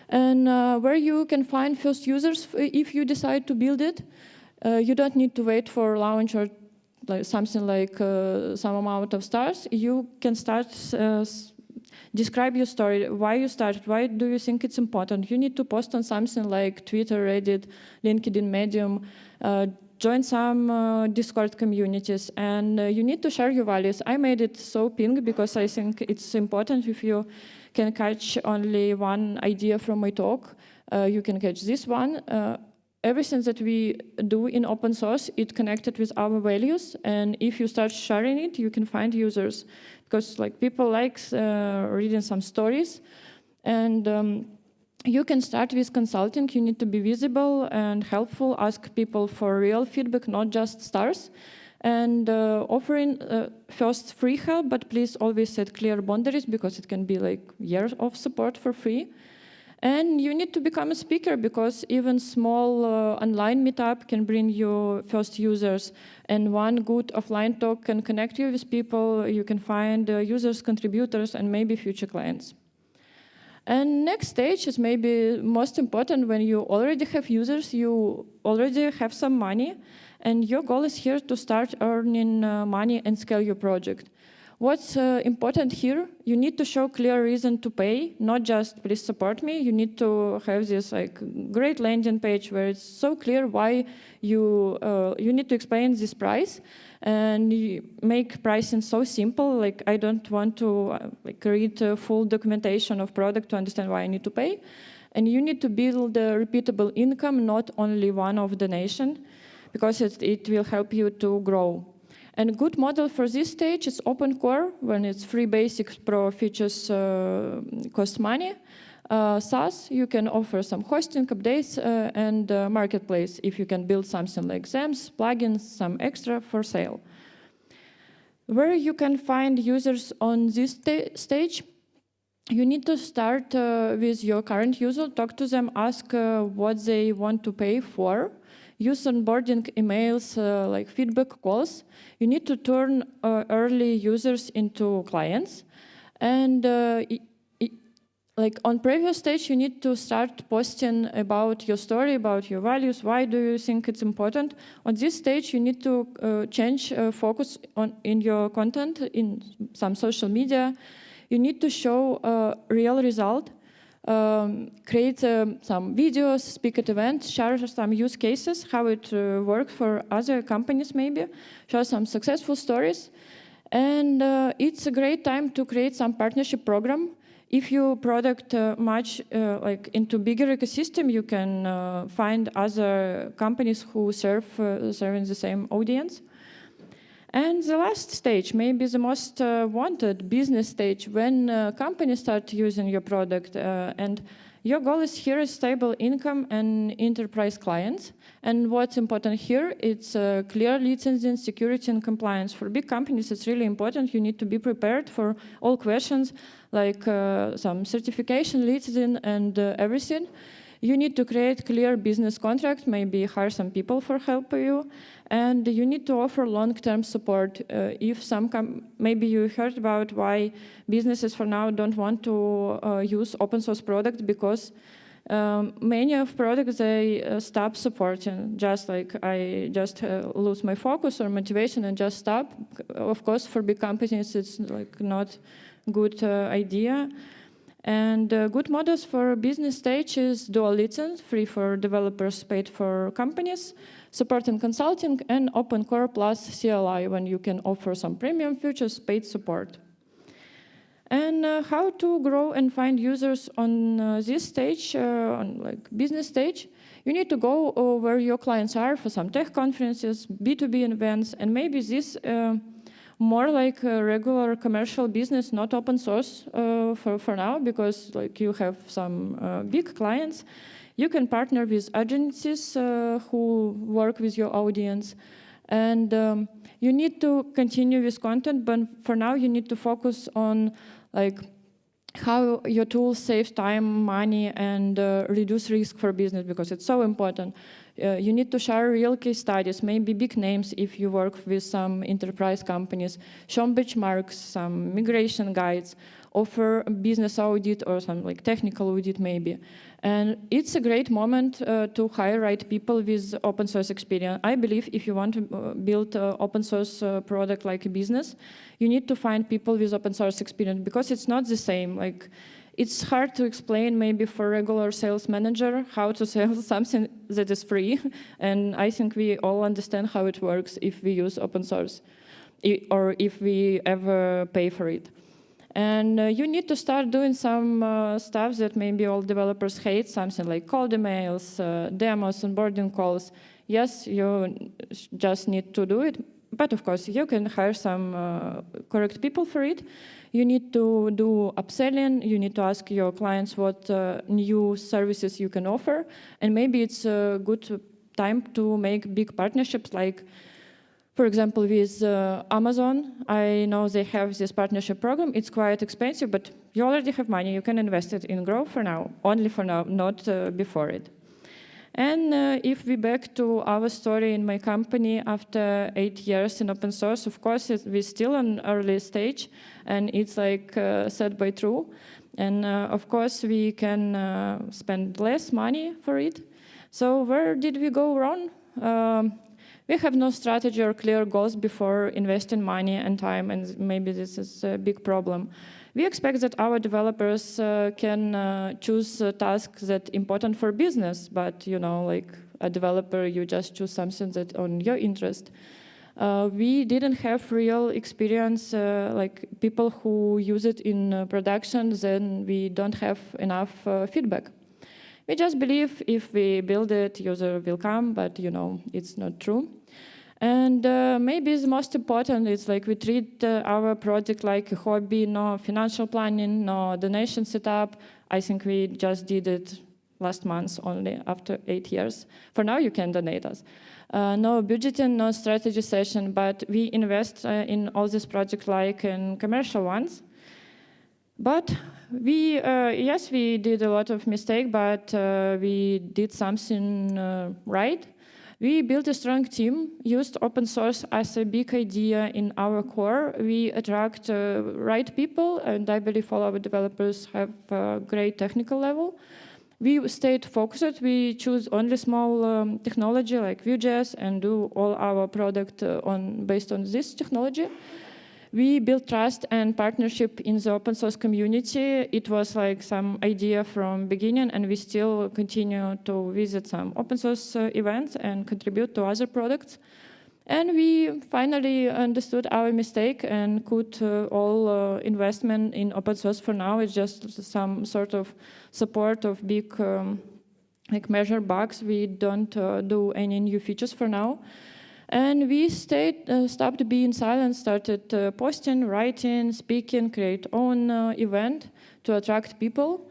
And where you can find first users if you decide to build it. You don't need to wait for launch or like something like some amount of stars. You can start describe your story, why you started, why do you think it's important. You need to post on something like Twitter, Reddit, LinkedIn, Medium, join some Discord communities, and you need to share your values. I made it so pink because I think it's important. If you can catch only one idea from my talk, you can catch this one. Everything that we do in open source, it's connected with our values, and if you start sharing it, you can find users. Because like people like reading some stories, and you can start with consulting. You need to be visible and helpful, ask people for real feedback, not just stars, and offering first free help, but please always set clear boundaries, because it can be like years of support for free. And you need to become a speaker because even small online meetup can bring you first users. And one good offline talk can connect you with people. You can find users, contributors, and maybe future clients. And next stage is maybe most important when you already have users, you already have some money, and your goal is here to start earning money and scale your project. What's important here, you need to show clear reason to pay, not just please support me. You need to have this great landing page where it's so clear why you need to explain this price and you make pricing so simple. Like I don't want to read full documentation of product to understand why I need to pay. And you need to build a repeatable income, not only one-off donation, because it will help you to grow. And a good model for this stage is open core, when it's free basics, pro features cost money. SaaS, you can offer some hosting, updates, and marketplace if you can build something like themes, plugins, some extra for sale. Where you can find users on this stage, you need to start with your current user, talk to them, ask what they want to pay for. Use onboarding emails, like feedback calls. You need to turn early users into clients. And like on previous stage, you need to start posting about your story, about your values. Why do you think it's important? On this stage, you need to change focus in your content, in some social media. You need to show a real result. Create some videos, speak at events, share some use cases, how it works for other companies maybe, show some successful stories. And it's a great time to create some partnership program. If your product much into bigger ecosystem, you can find other companies who serving the same audience. And the last stage, maybe the most wanted business stage, when companies start using your product. And your goal is here is stable income and enterprise clients. And what's important here, it's clear licensing, security, and compliance. For big companies, it's really important. You need to be prepared for all questions, like some certification, licensing, and everything. You need to create clear business contract, maybe hire some people for help you, and you need to offer long-term support. If maybe you heard about why businesses for now don't want to use open source product because many of products they stop supporting. Just like I just lose my focus or motivation and just stop. Of course, for big companies, it's like not good idea. And good models for business stage is dual license, free for developers, paid for companies, support and consulting, and open core plus CLI, when you can offer some premium features, paid support. And how to grow and find users on this stage, on business stage, you need to go where your clients are for some tech conferences, B2B events, and maybe this more like a regular commercial business, not open source for now, because you have some big clients. You can partner with agencies who work with your audience. And you need to continue with content, but for now you need to focus on how your tools save time, money, and reduce risk for business, because it's so important. You need to share real case studies, maybe big names if you work with some enterprise companies, show benchmarks, some migration guides, offer business audit or some technical audit maybe. And it's a great moment to hire right people with open source experience. I believe if you want to build an open source product like a business, you need to find people with open source experience, because it's not the same. It's hard to explain maybe for regular sales manager how to sell something that is free. And I think we all understand how it works if we use open source or if we ever pay for it. And you need to start doing some stuff that maybe all developers hate, something like cold emails, demos, onboarding calls. Yes, you just need to do it. But of course, you can hire some correct people for it. You need to do upselling. You need to ask your clients what new services you can offer. And maybe it's a good time to make big partnerships. Like, For example, with Amazon, I know they have this partnership program. It's quite expensive, but you already have money. You can invest it in Grow for now, only for now, not before it. And if we back to our story in my company after 8 years in open source, of course, we're still in early stage, and it's like said by True. And of course, we can spend less money for it. So where did we go wrong? We have no strategy or clear goals before investing money and time, and maybe this is a big problem. We expect that our developers can choose tasks that are important for business, but like a developer, you just choose something that on your interest. We didn't have real experience, like people who use it in production, then we don't have enough feedback. We just believe if we build it, user will come, but it's not true. And maybe the most important is like we treat our project like a hobby, no financial planning, no donation setup. I think we just did it last month only after 8 years. For now, you can donate us. No budgeting, no strategy session, but we invest in all these projects like in commercial ones. But we, yes, we did a lot of mistakes, but we did something right. We built a strong team, used open source as a big idea in our core. We attract right people, and I believe all our developers have a great technical level. We stayed focused. We choose only small technology like Vue.js and do all our product based on this technology. We built trust and partnership in the open source community. It was like some idea from beginning, and we still continue to visit some open source events and contribute to other products. And we finally understood our mistake and cut all investment in open source for now. It's just some sort of support of big like measure bugs. We don't do any new features for now. And we stopped being silent, started posting, writing, speaking, create own event to attract people.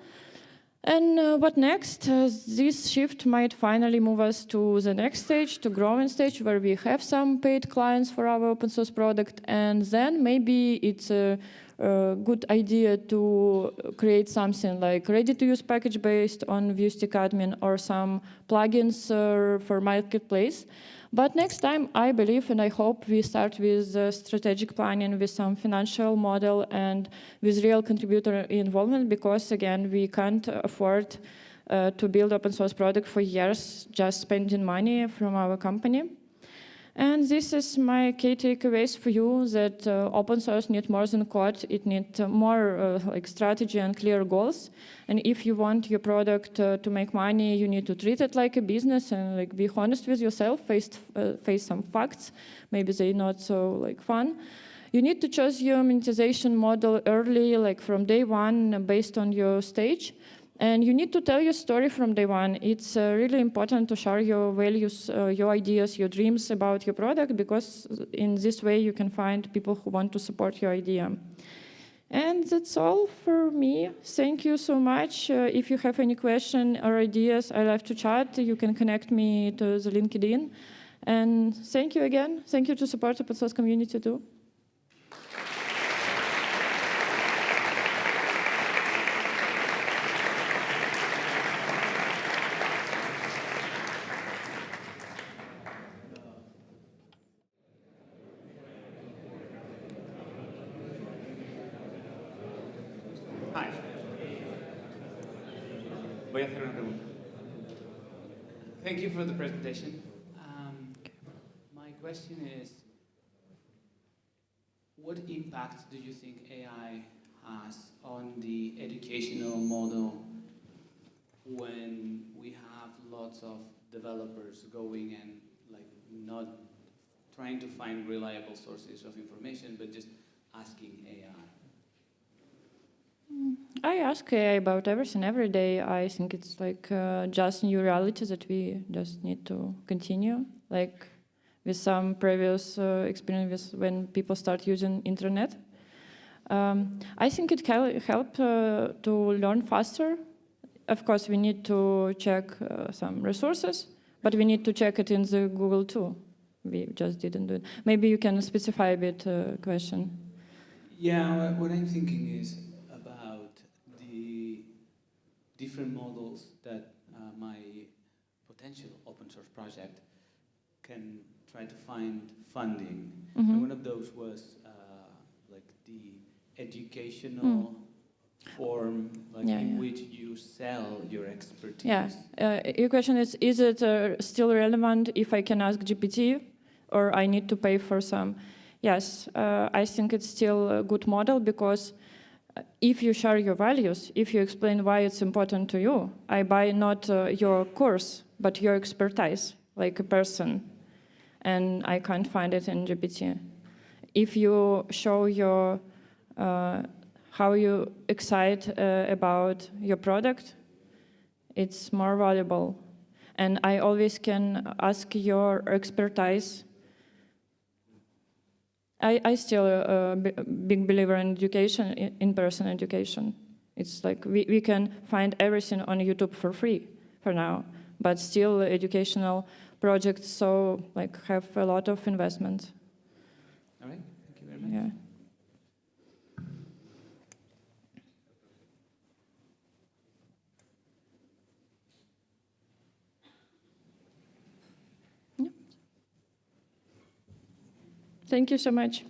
And what next? This shift might finally move us to the next stage, to growing stage, where we have some paid clients for our open source product. And then maybe it's a good idea to create something like ready-to-use package based on ViewStick admin or some plugins for marketplace. But next time, I believe and I hope we start with strategic planning, with some financial model and with real contributor involvement, because again, we can't afford to build open source product for years, just spending money from our company. And this is my key takeaways for you, that open source needs more than code. It needs more like strategy and clear goals. And if you want your product to make money, you need to treat it like a business and like be honest with yourself, face some facts. Maybe they're not so like fun. You need to choose your monetization model early, like from day one, based on your stage. And you need to tell your story from day one. It's really important to share your values, your ideas, your dreams about your product, because in this way you can find people who want to support your idea. And that's all for me. Thank you so much. If you have any question or ideas, I love to chat. You can connect me to the LinkedIn. And thank you again. Thank you to support the open source community too. Voy a hacer una pregunta. Thank you for the presentation. My question is, what impact do you think AI has on the educational model when we have lots of developers going and like not trying to find reliable sources of information, but just asking AI? I ask AI about everything every day. I think it's like just new reality that we just need to continue, like with some previous experience when people start using internet. I think it can help to learn faster. Of course, we need to check some resources, but we need to check it in the Google too. we just didn't do it. Maybe you can specify a bit question. Yeah, what I'm thinking is about the different models that my potential open source project can try to find funding. And one of those was like the educational form, like in which you sell your expertise. Yeah, your question is it still relevant if I can ask GPT or I need to pay for some? Yes, I think it's still a good model because if you share your values, if you explain why it's important to you, I buy not your course, but your expertise, like a person, and I can't find it in GPT. If you show your how you excite about your product, it's more valuable. And I always can ask your expertise. I still a big believer in education, in-person education. It's like we can find everything on YouTube for free for now, but still educational projects so like have a lot of investment. All right, thank you very much. Yeah. Thank you so much.